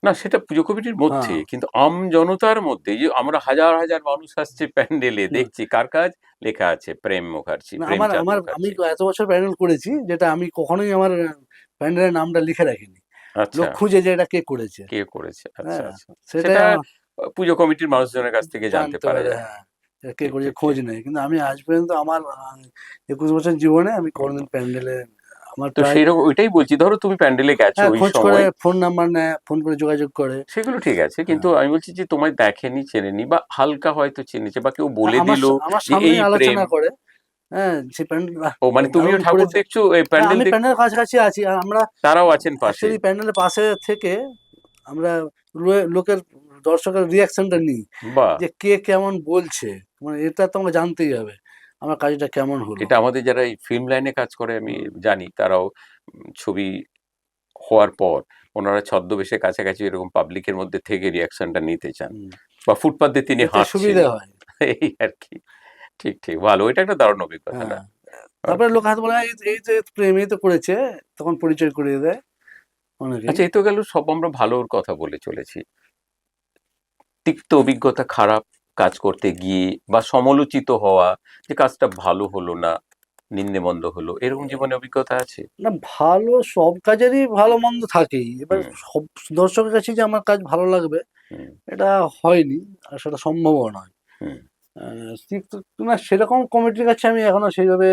না, সেটা পুজো কমিটির মধ্যে, হ্যাঁ। কিন্তু আম জনতার মধ্যে যে আমরা হাজার হাজার মানুষ আসছে প্যান্ডেলে, না, দেখছি কার কাজ লেখা আছে প্রেম মুখার্জি, না, আমার প্রেমচাঁদ আমার আমি মুখার্জি। এত বছর প্যান্ডেল করেছি যেটা আমি কখনোই আমার প্যান্ডেলের নামটা লিখে রাখিনি। আচ্ছা, লোক খুঁজে যে এটা কে করেছে। কে করেছে, আচ্ছা হ্যাঁ, আচ্ছা। সেটাই সেটা আমার পুজো কমিটির মানুষজনের কাছ থেকে জানতে জানতে পারা পারে। যায়। হ্যাঁ, এটা কে ঠিক করেছে ঠিক খোঁজ ঠিক। নেই। কিন্তু আমি আজ পর্যন্ত আমার 21 বছর জীবনে আমি হুম। কোনোদিন প্যান্ডেলে আমার তো প্রায় সেই রকম ওইটাই বলছি, ধরো তুমি প্যান্ডেলে গেছো হ্যাঁ, ওই খোঁজ করে সময়, ফোন নাম্বার নেয়, ফোন করে যোগাযোগ করে। সেগুলো ঠিক আছে, কিন্তু হ্যাঁ। আমি বলছি যে তোমায় দেখেনি, চেনেনি, বা হালকা হয়তো চিনেছে, বা কেউ বলে আমার দিল আমার যে এই সামনেই প্রেম। আলোচনা করে। হ্যাঁ, সেই প্যান্ডেল ও মানে তুমিও দারুণ ঠাকুর করেছে। দেখছো, এই হ্যাঁ, প্যান্ডেল আমি দেখ, প্যান্ডেলের কাছাকাছি আছি। আর আমরা তারাও আছেন পাশে। অ্যাকচুয়ালি প্যান্ডেলের পাশে থেকে আমরা লোকের দর্শকের রিঅ্যাকশনটা নিই। বাহ। যে কে কেমন বলছে। মানে এটা তো আমরা জানতেই হবে। আমার কাজটা কেমন হলো। এটা আমাদের যারা এই ফিল্ম লাইনে কাজ করে আমি হুম, জানি, তারাও ছবি হওয়ার পর ওনারা ছদ্মবেশে কাছাকাছি এরকম পাবলিকের মধ্যে থেকে রিয়াকশনটা নিতে চান, হুম। বা ফুটপাত দিয়ে তিনি এতে হাঁটছেন, সুবিধা হয়। এই আর কি। ঠিক ঠিক, ভালো, এটা একটা দারুণ অভিজ্ঞতা হ্যাঁ। না। তারপরে ওকে। লোক হাতে বলে, এই যে প্রেম এই তো করেছে।" তখন পরিচয় করিয়ে দেয় অনেকেই। আচ্ছা, এই তো গেল সব আমরা ভালোর কথা বলে চলেছি, তিক্ত অভিজ্ঞতা, খারাপ কাজ করতে গিয়ে বা সমালোচিত হওয়া, যে কাজটা ভালো হলো না, নিন্দেমন্দ হলো, এরকম জীবনে অভিজ্ঞতা আছে? না, ভালো সব কাজেরই ভালো মন্দ থাকেই। এবার হুম সব দর্শকের কাছে যে আমার কাজ ভালো লাগবে হুম এটা হয়নি। আর সেটা সম্ভবও নয়। হুম। কিন্তু না, সেরকম কমিটির কাছে আমি এখনো সেইভাবে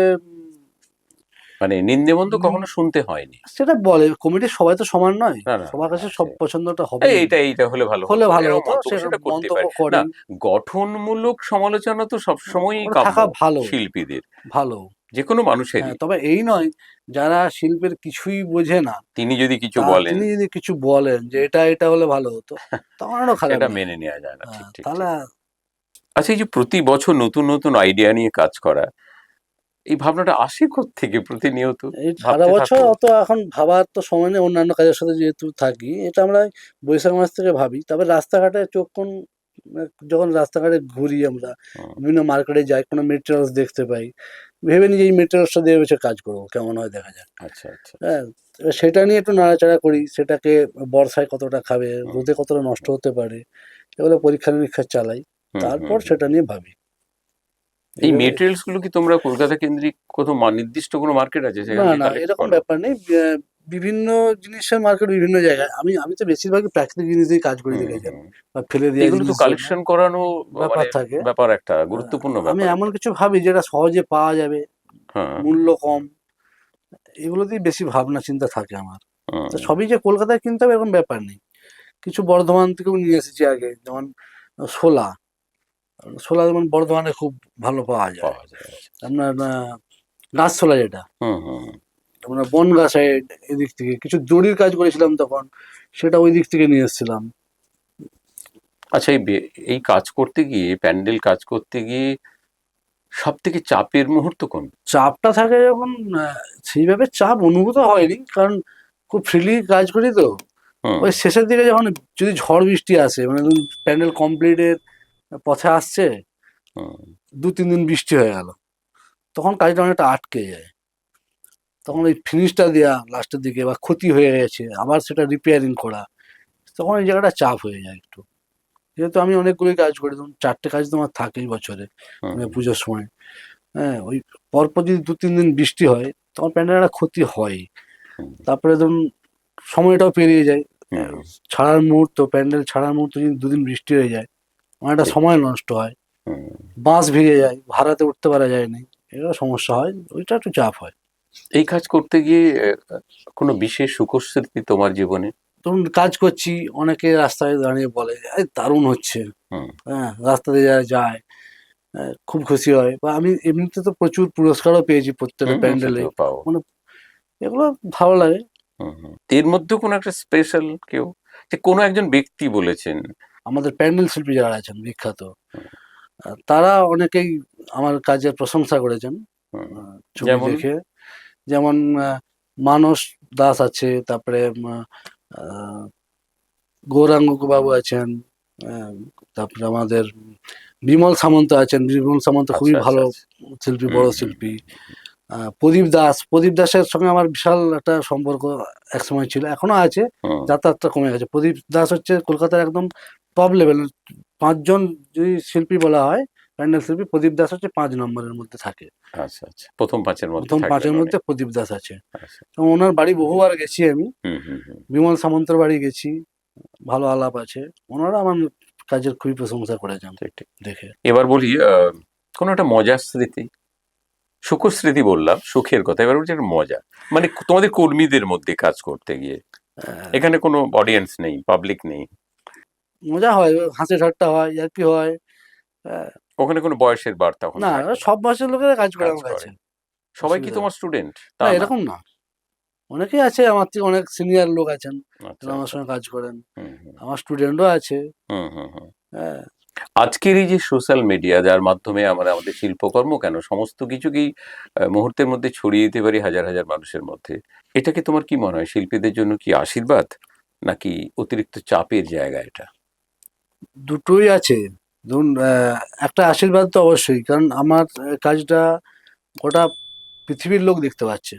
মানে নিন্দেমন্দ উম কখনো শুনতে হয়নি? সেটা বলে কমিটির সবাই তো সমান নয়। না না না সবার কাছে না, সব পছন্দটা এই হবেই না। এইটা এইটা হলে ভালো হলে হতো, ভালো এরকম হতো। মন্তব্য সে সেটা করতে মন্তব্য পারে না। করেই। গঠনমূলক সমালোচনা তো সবসময়ই ওটা কাম্য থাকা ভালো, শিল্পীদের, ভালো। যে কোনো হ্যাঁ, মানুষেরই। তবে এই নয় যারা শিল্পের কিছুই বোঝে না, তিনি যদি কিছু বলেন, তিনি যদি কিছু বলেন যে এটা হলে ভালো হতো, তখন আরো খারাপ সেটা লাগে। মেনে নেওয়া যায় না। ঠিক হ্যাঁ, ঠিক তাহলে ঠিক। আচ্ছা, এই যে প্রতি বছর নতুন নতুন আইডিয়া নিয়ে কাজ করা, এই ভাবনাটা আসে কোত্থেকে প্রতিনিয়ত? এই সারা ভাবতে বছর থাকো? অত এখন ভাবার তো সময় নেই, অন্যান্য কাজের সাথে যেহেতু থাকি। এটা আমরা বৈশাখ মাস থেকে ভাবি। তবে রাস্তাঘাটে চোখ কোন যখন রাস্তাঘাটে ঘুরি আমরা, হুম, বিভিন্ন মার্কেটে যাই, কোনো মেটেরিয়ালস দেখতে পাই, ভেবে নিই যে এই মেটেরিয়ালসটা দিয়ে বসে কাজ করবো, কেমন হয় দেখা যাক। আচ্ছা আচ্ছা আচ্ছা। হ্যাঁ, এবার সেটা নিয়ে একটু নাড়াচাড়া করি। সেটাকে বর্ষায় কতটা খাবে, হুম রোদে কতটা নষ্ট হতে পারে, এগুলো পরীক্ষা-নিরীক্ষা চালাই। হুম হুম তারপর হুম। সেটা নিয়ে ভাবি। এই এইভাবে মেটেরিয়ালস গুলো কি তোমরা কলকাতা কেন্দ্রিক কোনো নির্দিষ্ট কোনো মার্কেট আছে সেখান থেকে না, কালেক্ট এরকম করো? ব্যাপার নেই। বিভিন্ন জিনিসের মার্কেট বিভিন্ন জায়গায়। আমি তো বেশিরভাগই প্রাকৃতিক জিনিস দিয়েই কাজ করি হুম দেখেছেন। হুম। বা ফেলে দেওয়া এগুলো তো জিনিস যেগুলো কালেকশন করানো ব্যাপার মানে থাকে। ব্যাপার, একটা আ গুরুত্বপূর্ণ আমি ব্যাপার এমন এটা। কিছু ভাবি যেটা সহজে পাওয়া যাবে, হ্যাঁ। মূল্য কম। এগুলোতেই বেশি ভাবনা চিন্তা থাকে আমার। তো হুম। সবই যে কলকাতায় কিনতে হবে এরকম ব্যাপার নেই। কিছু বর্ধমান থেকেও নিয়ে এসেছি আগে। যেমন শোলা। শোলা যেমন বর্ধমানে খুব ভালো পাওয়া যায়। পাওয়া যায়, আচ্ছা। আপনার গাছশোলা যেটা, হুম হুম হুম। আমরা বনগাঁ সাইড এদিক থেকে কিছু দড়ির কাজ করেছিলাম তখন, সেটা ওই দিক থেকে নিয়ে এসেছিলাম। আচ্ছা, এই কাজ করতে গিয়ে, প্যান্ডেল কাজ করতে গিয়ে সব থেকে চাপের মুহূর্ত কোন? চাপটা থাকে যখন সেইভাবে চাপ অনুভূত হয়নি। কারণ খুব ফ্রিলি কাজ করি তো। হুম ওই শেষের দিকে যখন যদি ঝড় বৃষ্টি আসে, মানে ধরুন প্যান্ডেল কমপ্লিটের পথে আসছে, হুম ২-৩ দিন বৃষ্টি হয়ে গেল। তখন কাজটা অনেকটা আটকে যায়। তখন ওই ফিনিশটা দেয়া লাস্টের দিকে বা ক্ষতি হয়ে গেছে, আবার সেটা রিপেয়ারিং করা, তখন ওই জায়গাটা চাপ হয়ে যায় একটু। যেহেতু আমি অনেকগুলোই কাজ করি, ধরুন ৪ টে কাজ তো আমার থাকেই বছরে, হুম মানে পুজোর সময়। হ্যাঁ, ওই পরপর যদি ২-৩ দিন বৃষ্টি হয়, তখন প্যান্ডেলের একটা ক্ষতি হয়ই। হুম তারপরে ধরুন সময়টাও পেরিয়ে যায়। আ হুম। ছাড়ার মুহূর্ত, প্যান্ডেল ছাড়ার মুহূর্তে যদি ২ দিন বৃষ্টি হয়ে যায়, অনেকটা ঠিক। সময় নষ্ট হয়। হুম। বাস ভিজে যায়, ভাড়াতে উঠতে পারা যায় নাই। এগুলো সমস্যা হয়। ওইটা একটু চাপ হয়। এই কাজ করতে গিয়ে কোনো বিশেষ সুখর স্মৃতি তোমার জীবনে? ধরুন কাজ করছি, অনেকে রাস্তায় দাঁড়িয়ে বলে এই দারুণ হচ্ছে, হুম, হ্যাঁ রাস্তা দিয়ে যারা যায় খুব খুশি হয়। বা আমি এমনিতে তো প্রচুর পুরস্কারও পেয়েছি প্রত্যেকটা হুম, হুম, প্যান্ডেলে, সেটাও পাও। মানে এগুলো ভালো লাগে। হুম, হুম। এর মধ্যে কোনো একটা স্পেশাল কেউ, যে কোনো একজন ব্যক্তি বলেছেন? আমাদের প্যান্ডেল শিল্পী যারা আছেন বিখ্যাত, হুম, তারা অনেকেই আমার কাজের প্রশংসা করেছেন হুম। ছবি যেমন? দেখে। যেমন মানস দাস আছে, তারপরে আহ, গৌরাঙ্গ বাবু আছেন, আহ, তারপরে আমাদের বিমল সামন্ত আছেন। বিমল সামন্ত আচ্ছা, খুবই আচ্ছা, ভালো আচ্ছা। শিল্পী, হুম, বড় হুম, শিল্পী। প্রদীপ দাসের সঙ্গে আমার বিশাল একটা সম্পর্ক একসময় ছিল, এখনো আছে, হুম। যাতায়াতটা কমে গেছে। প্রদীপ দাস হচ্ছে কলকাতার একদম টপ লেভেল, 5 জন যদি শিল্পী বলা হয়, প্যান্ডেল শিল্পী, প্রদীপ দাস হচ্ছে 5 নম্বরের মধ্যে থাকে। আচ্ছা, আচ্ছা। প্রথম ৫ এর মধ্যে প্রথম থাকবেন 5-এর উনি। মধ্যে প্রদীপ দাস আছে। আচ্ছা। তো ওনার বাড়ি বহুবার গেছি আমি, হুম, হুম, হুম। বিমল সামন্তর বাড়ি গেছি, ভালো আলাপ আছে। ওনারা আমার কাজের খুবই প্রশংসা করেছেন ঠিক, ঠিক। দেখে। এবার বলি কোনো একটা মজার স্মৃতি। সুখের স্মৃতি বললাম, সুখের কথা। এবার বলছি একটা মজা। মানে তোমাদের কর্মীদের মধ্যে কাজ করতে গিয়ে। আহ, এখানে কোনো অডিয়েন্স নেই, পাবলিক নেই। মজা হয়, হাসি ঠাট্টা হয়, ইয়ার্কি হয়। আহ, ওখানে কোনো বয়সের বার তখন না, থাকে না। সব বয়সের লোকেরা কাজ করে কাজ আমার করে। কাছে, সবাই কি অসুবিধা তোমার স্টুডেন্ট? না, তা না। এরকম না। অনেকেই আছে আমার থেকে অনেক সিনিয়র লোক আছেন, আচ্ছা, যারা আমার আচ্ছা। সঙ্গে কাজ করেন। হুম, হুম। আমার স্টুডেন্টও আছে। হুম, হুম, হুম। হ্যাঁ, আজকের এই যে সোশ্যাল মিডিয়া, যার মাধ্যমে আমরা আমাদের শিল্পকর্ম কেন সমস্ত কিছুকেই মুহূর্তের মধ্যে ছড়িয়ে দিতে পারি হাজার হাজার মানুষের মধ্যে, এটাকে তোমার কি মনে হয় শিল্পীদের জন্য কি আশীর্বাদ নাকি অতিরিক্ত চাপের জায়গা এটা? দুটোই আছে। ধরুন একটা আশীর্বাদ তো অবশ্যই, কারণ আমার কাজটা গোটা পৃথিবীর লোক দেখতে পাচ্ছে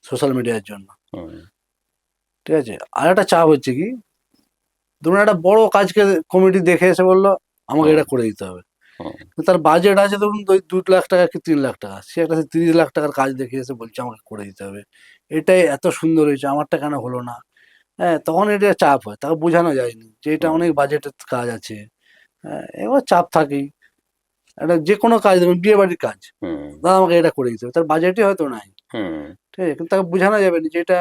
সোশ্যাল মিডিয়ার জন্য। হুম, ঠিক আছে, আর একটা চাপ হচ্ছে কি, ধরুন একটা বড় কাজকে কমিটি দেখে এসে বললো আমাকে হুম, এটা করে দিতে হবে, হুম, কিন্তু তার বাজেট আছে ধরুন 2 লাখ টাকা কি 3 লাখ টাকা, সে একটা 30 লাখ টাকার কাজ দেখে এসে বলছে আমাকে করে দিতে হবে, এটাই এত সুন্দর হয়েছে, আমারটা কেন হলো না। হ্যাঁ, তখন এটা চাপ হয়, তাকে বোঝানো যায়নি যে এটা হুম, অনেক বাজেটের কাজ আছে। হ্যাঁ, এবার চাপ থাকেই। একটা যে কোনো কাজ, ধরুন বিয়ে বাড়ির কাজ, হুম, দাদা আমাকে এটা করে দিতে হবে, তার বাজেটই হয়তো নাই। হুম, ঠিক আছে, কিন্তু তাকে বোঝানো যাবে না যে এটা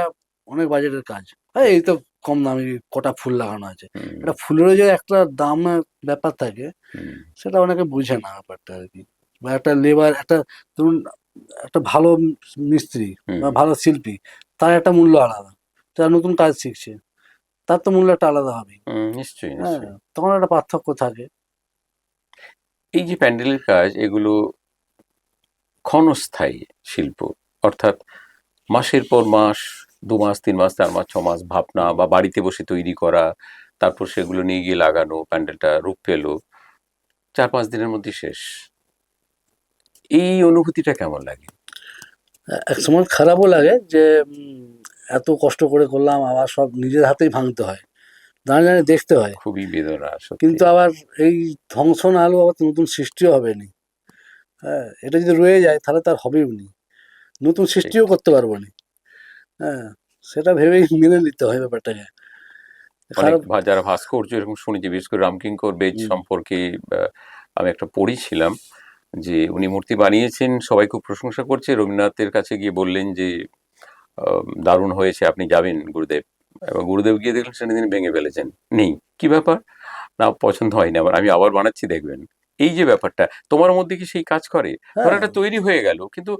অনেক বাজেটের কাজ। ঠিক, এই তো ঠিক। কম দামি কটা ফুল লাগানো আছে। হুম, এটা ফুলেরও যে একটা দামের ব্যাপার থাকে, হুম, সেটা অনেকে বুঝে না ব্যাপারটা আর কি। বা একটা লেবার, একটা ধরুন একটা ভালো মিস্ত্রি হুম, বা ভালো শিল্পী, তার একটা মূল্য আলাদা। যারা নতুন কাজ শিখছে, তার তো মূল্য একটা আলাদা হবেই। হুম, নিশ্চয়ই, হ্যাঁ, নিশ্চয়ই। তখন একটা পার্থক্য থাকে। এই যে প্যান্ডেলের কাজ, এগুলো ক্ষণস্থায়ী শিল্প, অর্থাৎ মাসের পর মাস, ২ মাস, ৩ মাস, ৪ মাস, ৬ মাস ভাবনা বা বাড়িতে বসে তৈরি করা, তারপর সেগুলো নিয়ে গিয়ে লাগানো, প্যান্ডেলটা রূপ পেল, ৪-৫ দিনের মধ্যে শেষ। এই অনুভূতিটা কেমন লাগে? একসময় খারাপও লাগে যে এত কষ্ট করে করলাম, আবার সব নিজের হাতেই ভাঙতে হয়, দাঁড়িয়ে দাঁড়িয়ে দেখতে হয়। খুবই বেদনা সত্যি। কিন্তু আবার এই ধ্বংস না হলেও আবার তো নতুন সৃষ্টিও হবে নি। হ্যাঁ, এটা যদি রয়ে যায় তাহলে তার হবেও নি, নতুন ঠিক, সৃষ্টিও ঠিক, করতে পারবো নি। হ্যাঁ, সেটা ভেবেই মেনে নিতে হয় ব্যাপারটাকে। অনেক খারাপ। যারা ভাস্কর্য এরকম শুনেছি, বিশেষ করে রামকিঙ্কর বেজ হুম, সম্পর্কে আমি একটা পড়েছিলাম যে উনি মূর্তি বানিয়েছেন, সবাই খুব প্রশংসা করছে, রবীন্দ্রনাথের কাছে গিয়ে বললেন যে দারুণ হয়েছে, আপনি যাবেন গুরুদেব। এবার গুরুদেব গিয়ে দেখলেন সেটা তিনি ভেঙে ফেলেছেন। নেই, কি ব্যাপার, না পছন্দ হয়নি আমার, আমি আবার বানাচ্ছি দেখবেন। এই যে ব্যাপারটা তোমার মধ্যে কি সেই কাজ করে? ধরো হ্যাঁ, একটা তৈরি হয়ে গেল, কিন্তু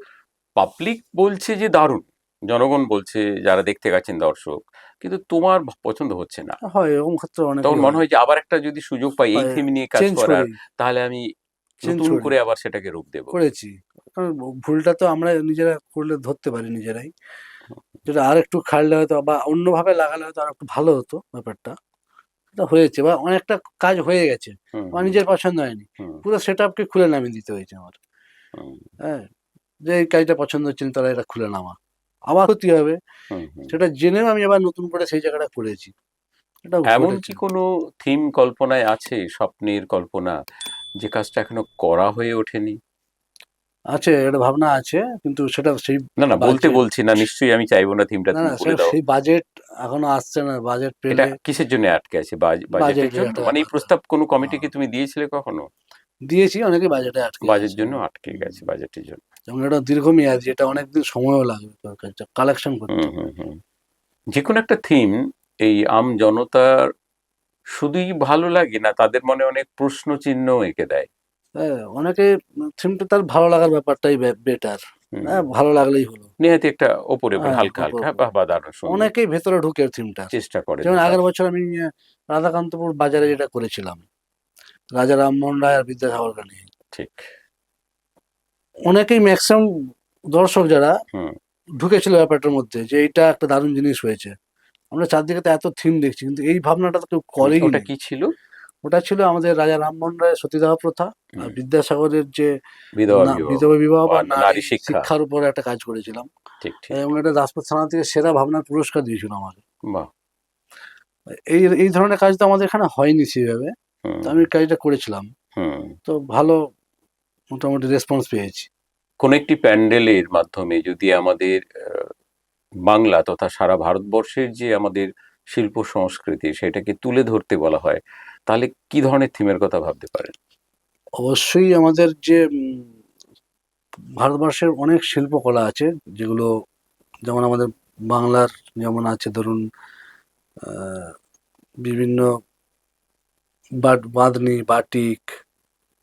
পাবলিক বলছে যে দারুণ, জনগণ বলছে, যারা দেখতে গেছেন দর্শক, কিন্তু তোমার পছন্দ হচ্ছে না। হয়, এরকম ক্ষেত্রে তখন অনেকেই মনে হয়। হয় যে আবার একটা যদি সুযোগ পাই এই হয়, থিম নিয়ে কাজ চেঞ্জ করার, করি, তাহলে আমি চেঞ্জ নতুন করি, করে আবার সেটাকে রূপ দেব। করেছি। কারণ ভুলটা তো আমরা নিজেরা করলে ধরতে পারি নিজেরাই। যেটা আরেকটু খাটলে হয়তো বা অন্যভাবে লাগালে হয়তো আরেকটু ভালো হতো ব্যাপারটা। এটা হয়েছে বা অনেকটা কাজ হয়ে গেছে। হুম, আমার হুম, নিজের পছন্দ হয়নি। হুম, পুরো সেটআপকে খুলে নামিয়ে দিতে হয়েছে আমার। হুম, হ্যাঁ? যে এই কাজটা পছন্দ হচ্ছে না, তাহলে এটা খুলে নামা। আমার ক্ষতি হবে। হুম, হুম। সেটা জেনেও আমি আবার নতুন করে সেই জায়গাটা করেছি। এটাও এমন ঘটেছে। কি কোনো থিম কল্পনায় আছে, স্বপ্নের কল্পনা, যে কাজটা এখনো করা হয়ে ওঠেনি? আছে, একটা ভাবনা আছে, কিন্তু সেটা সেই না, না, বলতে বাজেট, বলছি না, নিশ্চয়ই আমি চাইবো না থিমটা না, তুমি না, বলে দাও। সেই বাজেট এখনো আসছে না। বাজেট এটা পেলে কিসের জন্য আটকে আছে? বাজেটের বাজেটের জন্য? একটা মানে এই ব্যাপার তো। প্রস্তাব কোনো হ্যাঁ, কমিটিকে তুমি দিয়েছিলে কখনো? দিয়েছি, অনেকে বাজেটে আটকে বাজেটের গেছে। জন্য আটকে হুম। গেছে, বাজেটের জন্য। এবং এটা দীর্ঘমেয়াদী, এটা অনেকদিন সময়ও লাগবে কালেকশন করতে। হুম হুম হুম যে কোনো একটা থিম এই আম জনতার শুধুই ভালো লাগে না, তাদের মনে অনেক প্রশ্ন চিহ্ন এঁকে দেয়। হ্যাঁ, অনেকে থিমটা তার ভালো লাগার ব্যাপারটাই বেটার। হুম হ্যাঁ, ভালো লাগলেই হলো। নেহাতি একটা ওপরে ওপরে হ্যাঁ, হালকা হালকা বাহ বাহ দারুণ সুন্দর অনেকেই ভেতরে ঢুকে থিমটার। চেষ্টা করে যেমন ঢোকার। আগের বছর আমি রাধাকান্তপুর বাজারে যেটা করেছিলাম, রাজা রামমোহন রায় আর বিদ্যাসাগরকে নিয়ে, ঠিক। অনেকেই ম্যাক্সিমাম দর্শক যারা হুম ঢুকেছিল ব্যাপারটার মধ্যে যে এইটা একটা দারুণ জিনিস হয়েছে। আমরা চারদিকে তো এত থিম দেখছি, কিন্তু এই ভাবনাটা তো কেউ করেই ওটা নি। কি ছিল? ওটা ছিল আমাদের রাজা রামমোহন রায়ের সতীদাহ প্রথা আর হুম, বিদ্যাসাগরের যে বিধবা বিবাহ বিধবা বিবাহ বা বা নারী নারী শিক্ষা। শিক্ষার উপরে একটা কাজ করেছিলাম। ঠিক ঠিক। এবং এটা দাসপুর থানা থেকে সেরা ভাবনার পুরস্কার দিয়েছিল আমাকে। বাহ। এই এই ধরনের কাজ তো আমাদের এখানে হয়নি সেভাবে। তো হুম আমি কাজটা করেছিলাম, হুম তো ভালো মোটামুটি রেসপন্স পেয়েছি। কোন একটি প্যান্ডেলের মাধ্যমে যদি আমাদের বাংলা তথা সারা ভারতবর্ষের যে আমাদের শিল্প সংস্কৃতি সেটাকে তুলে ধরতে বলা হয়, তাহলে কি ধরনের থিমের কথা ভাবতে পারেন? অবশ্যই আমাদের যে ভারতবর্ষের অনেক শিল্পকলা আছে, যেগুলো যেমন আমাদের বাংলার যেমন আছে ধরুন আহ, বিভিন্ন বাঁধনি, বাটিক,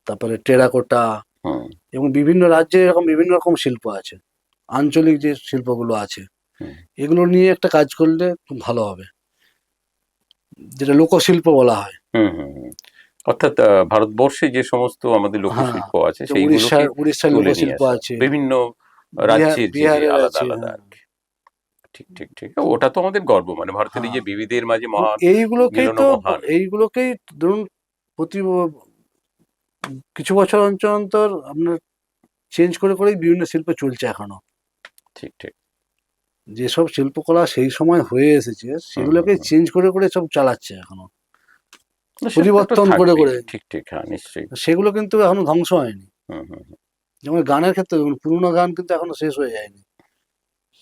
তারপরে টেরাকোটা, হুম এবং বিভিন্ন রাজ্যে এরকম বিভিন্ন রকম শিল্প আছে। আঞ্চলিক যে শিল্পগুলো আছে, হুম এগুলো নিয়ে একটা কাজ করলে খুব ভালো হবে, যেটা লোকশিল্প বলা হয়। হুম হুম হুম। অর্থাৎ ভারতবর্ষে যে সমস্ত আমাদের হ্যাঁ, লোকশিল্প আছে যে সেইগুলোকে উড়িষ্যার তুলে নিয়ে লোকশিল্প আসা আছে, বিভিন্ন রাজ্যের যে বিহারের আলাদা আছে, আলাদা হ্যাঁ। আর কি। ঠিক ঠিক ঠিক ওটা তো আমাদের গর্ব, মানে ভারতের এই হ্যাঁ, যে বিবিধের মাঝে এবং মহান এইগুলোকেই মিলন তো মহান। এইগুলোকেই ধরুন প্রতি কিছু বছর অন্তর অন্তর আপনার চেঞ্জ করে করেই বিভিন্ন শিল্প চলছে এখনো। ঠিক ঠিক। যেসব শিল্পকলা সেই সময় হয়ে এসেছে হুম হুম সেগুলোকে হুম। চেঞ্জ করে করে সব চালাচ্ছে এখনো, না, সেটা তো একটা পরিবর্তন করে থাকবেই, করে। ঠিক ঠিক, হ্যাঁ নিশ্চয়ই। সেগুলো কিন্তু এখনো ধ্বংস হয়নি। হুম হুম হুম। যেমন গানের ক্ষেত্রে দেখুন, পুরোনো গান কিন্তু এখনো শেষ হয়ে যায়নি,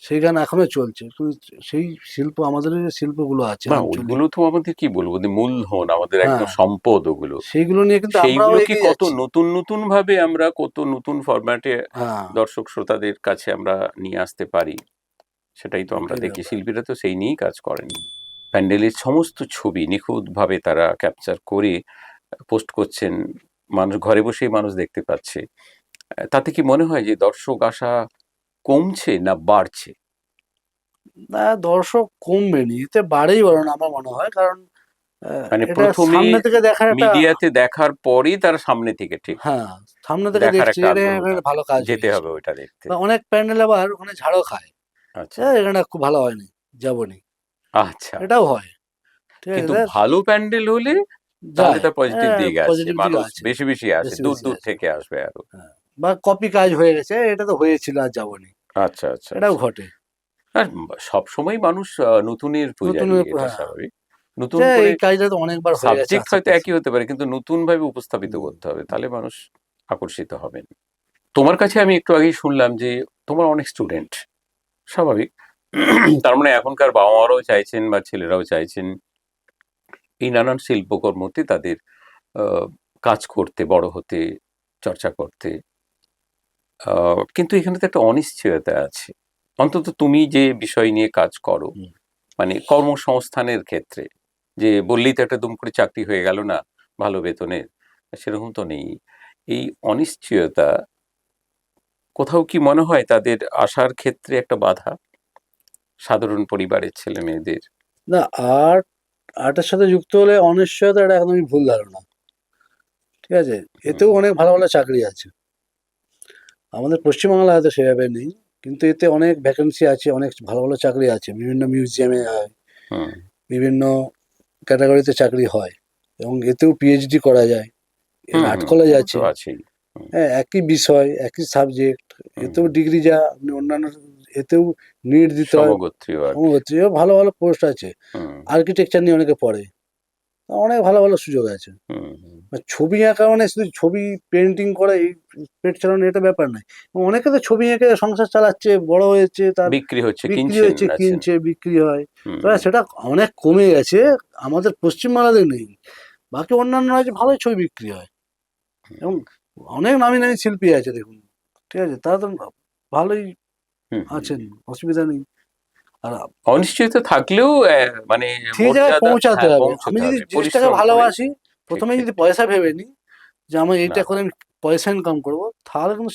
সেই গান এখনো চলছে। কিন্তু সেই শিল্প, আমাদের যে শিল্পগুলো আছে না আঞ্চলিক, ওইগুলো তো আমাদের কি বলবো, ওদের মূলধন, আমাদের একদম হ্যাঁ, সম্পদ ওগুলো। সেইগুলো নিয়ে কিন্তু আমরাও সেইগুলোকে এগিয়ে কত যাচ্ছি। নতুন নতুন ভাবে আমরা কত নতুন ফরম্যাটে হ্যাঁ, দর্শক শ্রোতাদের কাছে আমরা নিয়ে আসতে পারি, সেটাই তো আমরা এটাই দেখি। ব্যাপার। শিল্পীরা তো সেই নিয়েই কাজ করেন। প্যান্ডেলের সমস্ত ছবি নিখুঁতভাবে তারা ক্যাপচার করে পোস্ট করছেন, মানুষ ঘরে বসেই মানুষ দেখতে পাচ্ছে। তাতে কি মনে হয় যে দর্শক আসা কমছে না বাড়ছে? না, দর্শক কমবে নি, এতে বাড়েই বরং আমার মনে হয়। কারণ মানে এটা প্রথমে সামনে থেকে দেখার একটা, মিডিয়াতে দেখার পরেই তারা সামনে থেকে ঠিক হ্যাঁ, সামনে থেকে দেখার দেখছি একটা এটা আগ্রহ এখানে থাকে, ভালো কাজ যেতে হয়েছে। হবে ওইটা দেখতে। বা অনেক প্যান্ডেল আবার ওখানে ঝাড়ও খায়, আচ্ছা এখানে খুব ভালো হয়নি, যাবনি, আচ্ছা। এটাও হয়। ঠিক আছে, কিন্তু ভালো প্যান্ডেল হলে তাহলে যায়, তার পজিটিভ দিক আছে, পজিটিভ দিক মানুষ আছে, বেশি বেশি আসে, বেশি দূর বেশি দূর আছে। থেকে আসবে আরো। হ্যাঁ, বা কপি কাজ হয়ে গেছে, এটা তো হয়েছিল আর যাবনি, আচ্ছা আচ্ছা এটাও আচ্ছা। ঘটে। আর সবসময় মানুষ নতুনের পূজারী, নতুনের, এটা হ্যাঁ, স্বাভাবিক। নতুন যে করে এই কাজটা তো অনেকবার হয়ে গেছে সাবজেক্ট হয়তো আশেপাশে। একই হতে পারে, কিন্তু নতুন ভাবে উপস্থাপিত হুম, করতে হবে, হুম। তাহলে মানুষ আকর্ষিত হবেন। তোমার কাছে আমি একটু আগেই শুনলাম যে তোমার অনেক স্টুডেন্ট, স্বাভাবিক। তার মানে এখনকার বাবা মারাও চাইছেন বা ছেলেরাও চাইছেন এই নানান শিল্পকর্মতে তাদের আহ, কাজ করতে, বড় হতে, চর্চা করতে। কিন্তু এখানে তো একটা অনিশ্চয়তা আছে, অন্তত তুমি যে বিষয় নিয়ে কাজ করো, হুম। মানে কর্মসংস্থানের ক্ষেত্রে। যে বললেই তো একটা দুম করে চাকরি হয়ে গেল না ভালো বেতনের, সেরকম তো নেই। এই অনিশ্চয়তা কোথাও কি মনে হয় তাদের আসার ক্ষেত্রে একটা বাধা, সাধারণ পরিবারের ছেলে মেয়েদের? না, আর্ট, আর্টের সাথে যুক্ত হলে অনিশ্চয়তা, এটা একদমই ভুল ধারণা। ঠিক আছে, হুম এতেও অনেক ভালো ভালো চাকরি আছে। আমাদের পশ্চিমবাংলা হয়তো সেভাবে নেই, কিন্তু এতে অনেক ভ্যাকেন্সি আছে, অনেক ভালো ভালো চাকরি আছে, বিভিন্ন মিউজিয়ামে হয়, হুম বিভিন্ন ক্যাটাগরিতে চাকরি হয়, এবং এতেও পিএইচডি করা যায়। এর হুম আর্ট হুম কলেজ ও তো আছে, আছেই। হুম হ্যাঁ, একই বিষয়, একই সাবজেক্ট, হুম এতেও হুম। ডিগ্রি যা আপনি অন্যান্য, এতেও নিট দিতে হয়, সমগোত্রীয় আর কি। সমগোত্রীয় ভালো ভালো পোস্ট আছে। হুম আর্কিটেকচার নিয়ে অনেকে পড়ে, অনেক ভালো ভালো সুযোগ আছে। হুম হুম আর ছবি আঁকা মানে শুধু ছবি পেন্টিং করা, এই পেট চালানো, এটা ব্যাপার নয়। অনেকে তো ছবি এঁকে সংসার চালাচ্ছে, বড় হয়েছে, তার বিক্রি হচ্ছে, বিক্রি কিনছেন হচ্ছে, আছেন। কিনছে, বিক্রি হয়। হুম তবে সেটা অনেক কমে গেছে, আমাদের পশ্চিমবাংলাতে নেই। বাকি অন্যান্য রাজ্যে ভালোই ছবি বিক্রি হয়, এবং অনেক নামি নামি শিল্পী আছে দেখুন, ঠিক আছে, তারা তো ভালোই হুম, হুম। আছেন, অসুবিধা নেই। আর অনিশ্চয়তা থাকলেও মানে ঠিক জায়গায় মর্যাদা, পৌঁছাতে হ্যাঁ, হবে। আমি পৌঁছতে যদি হবে জিনিসটাকে পরিশ্রম করে। ভালোবাসি, ঠিক, প্রথমে ঠিক, যদি ঠিক। পয়সা ভেবে নিই যে আমার না, এইটা করে আমি পয়সা ইনকাম করব, তাহলে কোনো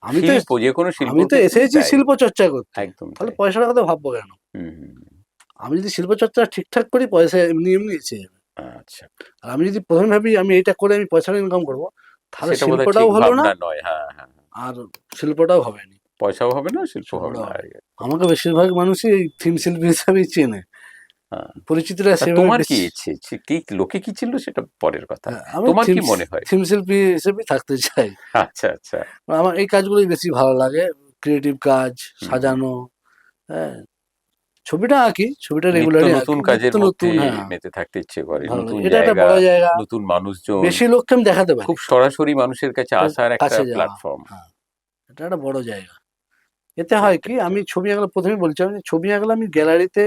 আমি তো শিল্প, যে কোনো আমি শিল্পর তো ক্ষেত্রেই এসেছি তাই। শিল্প চর্চা করতে, একদম তাহলে তাই। পয়সার কথা ভাববো কেন? হুম, হুম, হুম। আমি যদি শিল্প চর্চা ঠিকঠাক করি, পয়সা এমনি এমনি এসে যাবে। আচ্ছা। আর আমি যদি প্রথমে ভাবি আমি এইটা করে আমি পয়সাটা ইনকাম করব, তাহলে সেটা বোধহয় শিল্পটাও ঠিক হলো না, ভাবনা নয়। হ্যাঁ, হ্যাঁ, হ্যাঁ। আর শিল্পটাও হবে না। পয়সাও হবে না, শিল্প হবে শিল্পটাও না। হবে না। আমাকে বেশিরভাগ মানুষই এই থিম শিল্পী হিসাবেই চেনে, হ্যাঁ। পরিচিতিটা তা সেভাবে তোমার কি বেশি। ইচ্ছে? কি লোকে কি ছিল সেটা পরের কথা। হ্যাঁ, আমি তোমার কি মনে হয়? থিম শিল্পী হিসেবেই থাকতে চাই। আচ্ছা, আচ্ছা। আমার এই কাজগুলোই বেশি ভালো লাগে, ক্রিয়েটিভ কাজ, হুম, হুম। সাজানো। হ্যাঁ, ছবিটা আঁকি, ছবিটা নিত্য রেগুলারই নতুন আঁকি, কাজের নিত্য মধ্যে নতুন। হ্যাঁ, মেতে থাকতে ইচ্ছে করে। ভালো নতুন লাগে, এটা একটা জায়গা, বড় জায়গা, নতুন মানুষজন, বেশি লোককে আমি দেখাতে পারি, খুব সরাসরি মানুষের কাছে আসার একটা কাছে যাওয়া। প্ল্যাটফর্ম। হ্যাঁ, এটা একটা বড় জায়গা। এতে ঠিক, হয় কি, ঠিক, আমি ঠিক। ছবি আঁকলে প্রথমেই বলছিলাম যে ছবি আঁকলে আমি গ্যালারিতে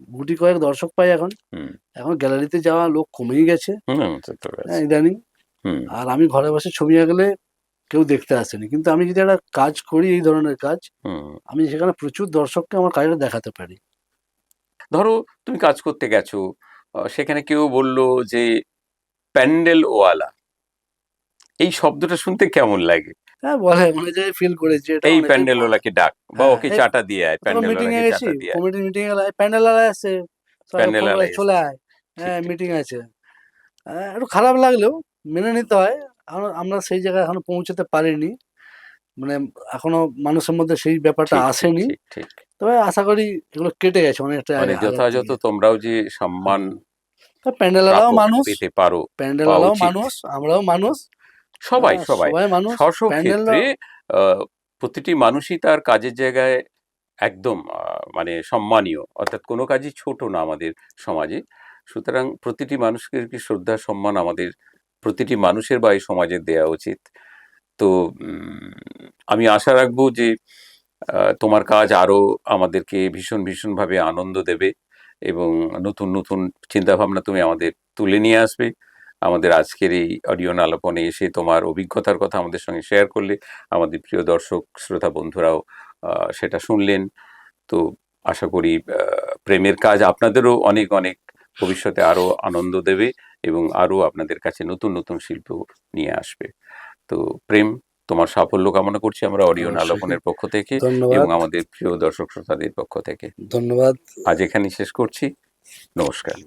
গুটি কয়েক দর্শক পাই এখন। হুম, এখন গ্যালারিতে যাওয়া লোক কমেই গেছে, হুম, বুঝতে হ্যাঁ, পেরেছি। ইদানিং। হুম, আর আমি ঘরে বসে ছবি আঁকলে কেউ দেখতে আসেনি, কিন্তু আমি যদি একটা কাজ করি, এই ধরনের কাজ, হুম। আমি সেখানে প্রচুর দর্শককে আমার কাজটা দেখাতে পারি। ধরো তুমি কাজ করতে গেছো, সেখানে কেউ বলল যে প্যান্ডেল ওয়ালা। এই শব্দটা শুনতে কেমন লাগে? হ্যাঁ, বলে, অনেক জায়গায় ফিল করেছি এটা, এই অনেকেই প্যান্ডেল বলে। ওয়ালাকে ডাক বা হ্যাঁ, ওকে এই চাটা দিয়ে আয়, কোনো প্যান্ডেল মিটিং এ ওয়ালাকে গেছি, চাটা দিয়ে আয়। কমিটির মিটিং এ গেলে প্যান্ডেল আলা আসছে, প্যান্ডেল ফোন করে ওয়ালাই চলে এসছে। আয়, ঠিক, হ্যাঁ ঠিক, মিটিং ঠিক। আছে। একটু খারাপ লাগলেও মেনে নিতে হয়। আমরা সেই জায়গায় এখনো পৌঁছতে পারিনি, মানে এখনো মানুষের মধ্যে সেই ব্যাপারটা ঠিক, ঠিক, আসেনি। ঠিক, ঠিক। তবে আশা করি এগুলো কেটে গেছে অনেকটা মানে আগের যথাযথ দিকে। তোমরাও যে সম্মান হ্যাঁ, তা প্যান্ডেলওয়ালাও প্রাপক মানুষ, পেতে পারো, পাওয়া প্যান্ডেলওয়ালাও উচিত। মানুষ, আমরাও মানুষ। সবাই, হ্যাঁ, সবাই। সবাই মানুষ। স্ব প্যান্ডেল ক্ষেত্রে আ প্রতিটি মানুষই তার কাজের জায়গায় একদম মানে সম্মানীয়। অর্থাৎ কোনো কাজই ছোট না আমাদের সমাজে। সুতরাং প্রতিটি মানুষকে শ্রদ্ধা, সম্মান আমাদের প্রতিটি মানুষের বা এই সমাজের দেয়া উচিত। তো আমি আশা রাখবো যে তোমার কাজ আরো আমাদেরকে ভীষণ, ভীষণভাবে আনন্দ দেবে এবং নতুন, নতুন চিন্তাভাবনা তুমি আমাদের তুলে নিয়ে আসবে। আমাদের আজকের এই অডিও আলাপনে এসে তোমার অভিজ্ঞতার কথা আমাদের সঙ্গে শেয়ার করলে। আমাদের প্রিয় দর্শক, শ্রোতা বন্ধুরাও সেটা শুনলেন। তো আশা করি প্রেমের কাজ আপনাদেরও অনেক, অনেক ভবিষ্যতে আরো আনন্দ দেবে এবং আরো আপনাদের কাছে নতুন, নতুন শিল্প নিয়ে আসবে। তো প্রেম, তোমার সাফল্য কামনা করছি আমরা অডিও অবশ্যই। আলাপনের পক্ষ থেকে এবং ধন্যবাদ। আমাদের প্রিয় দর্শক শ্রোতাদের পক্ষ থেকে। ধন্যবাদ। আজ এখানেই শেষ করছি। নমস্কার।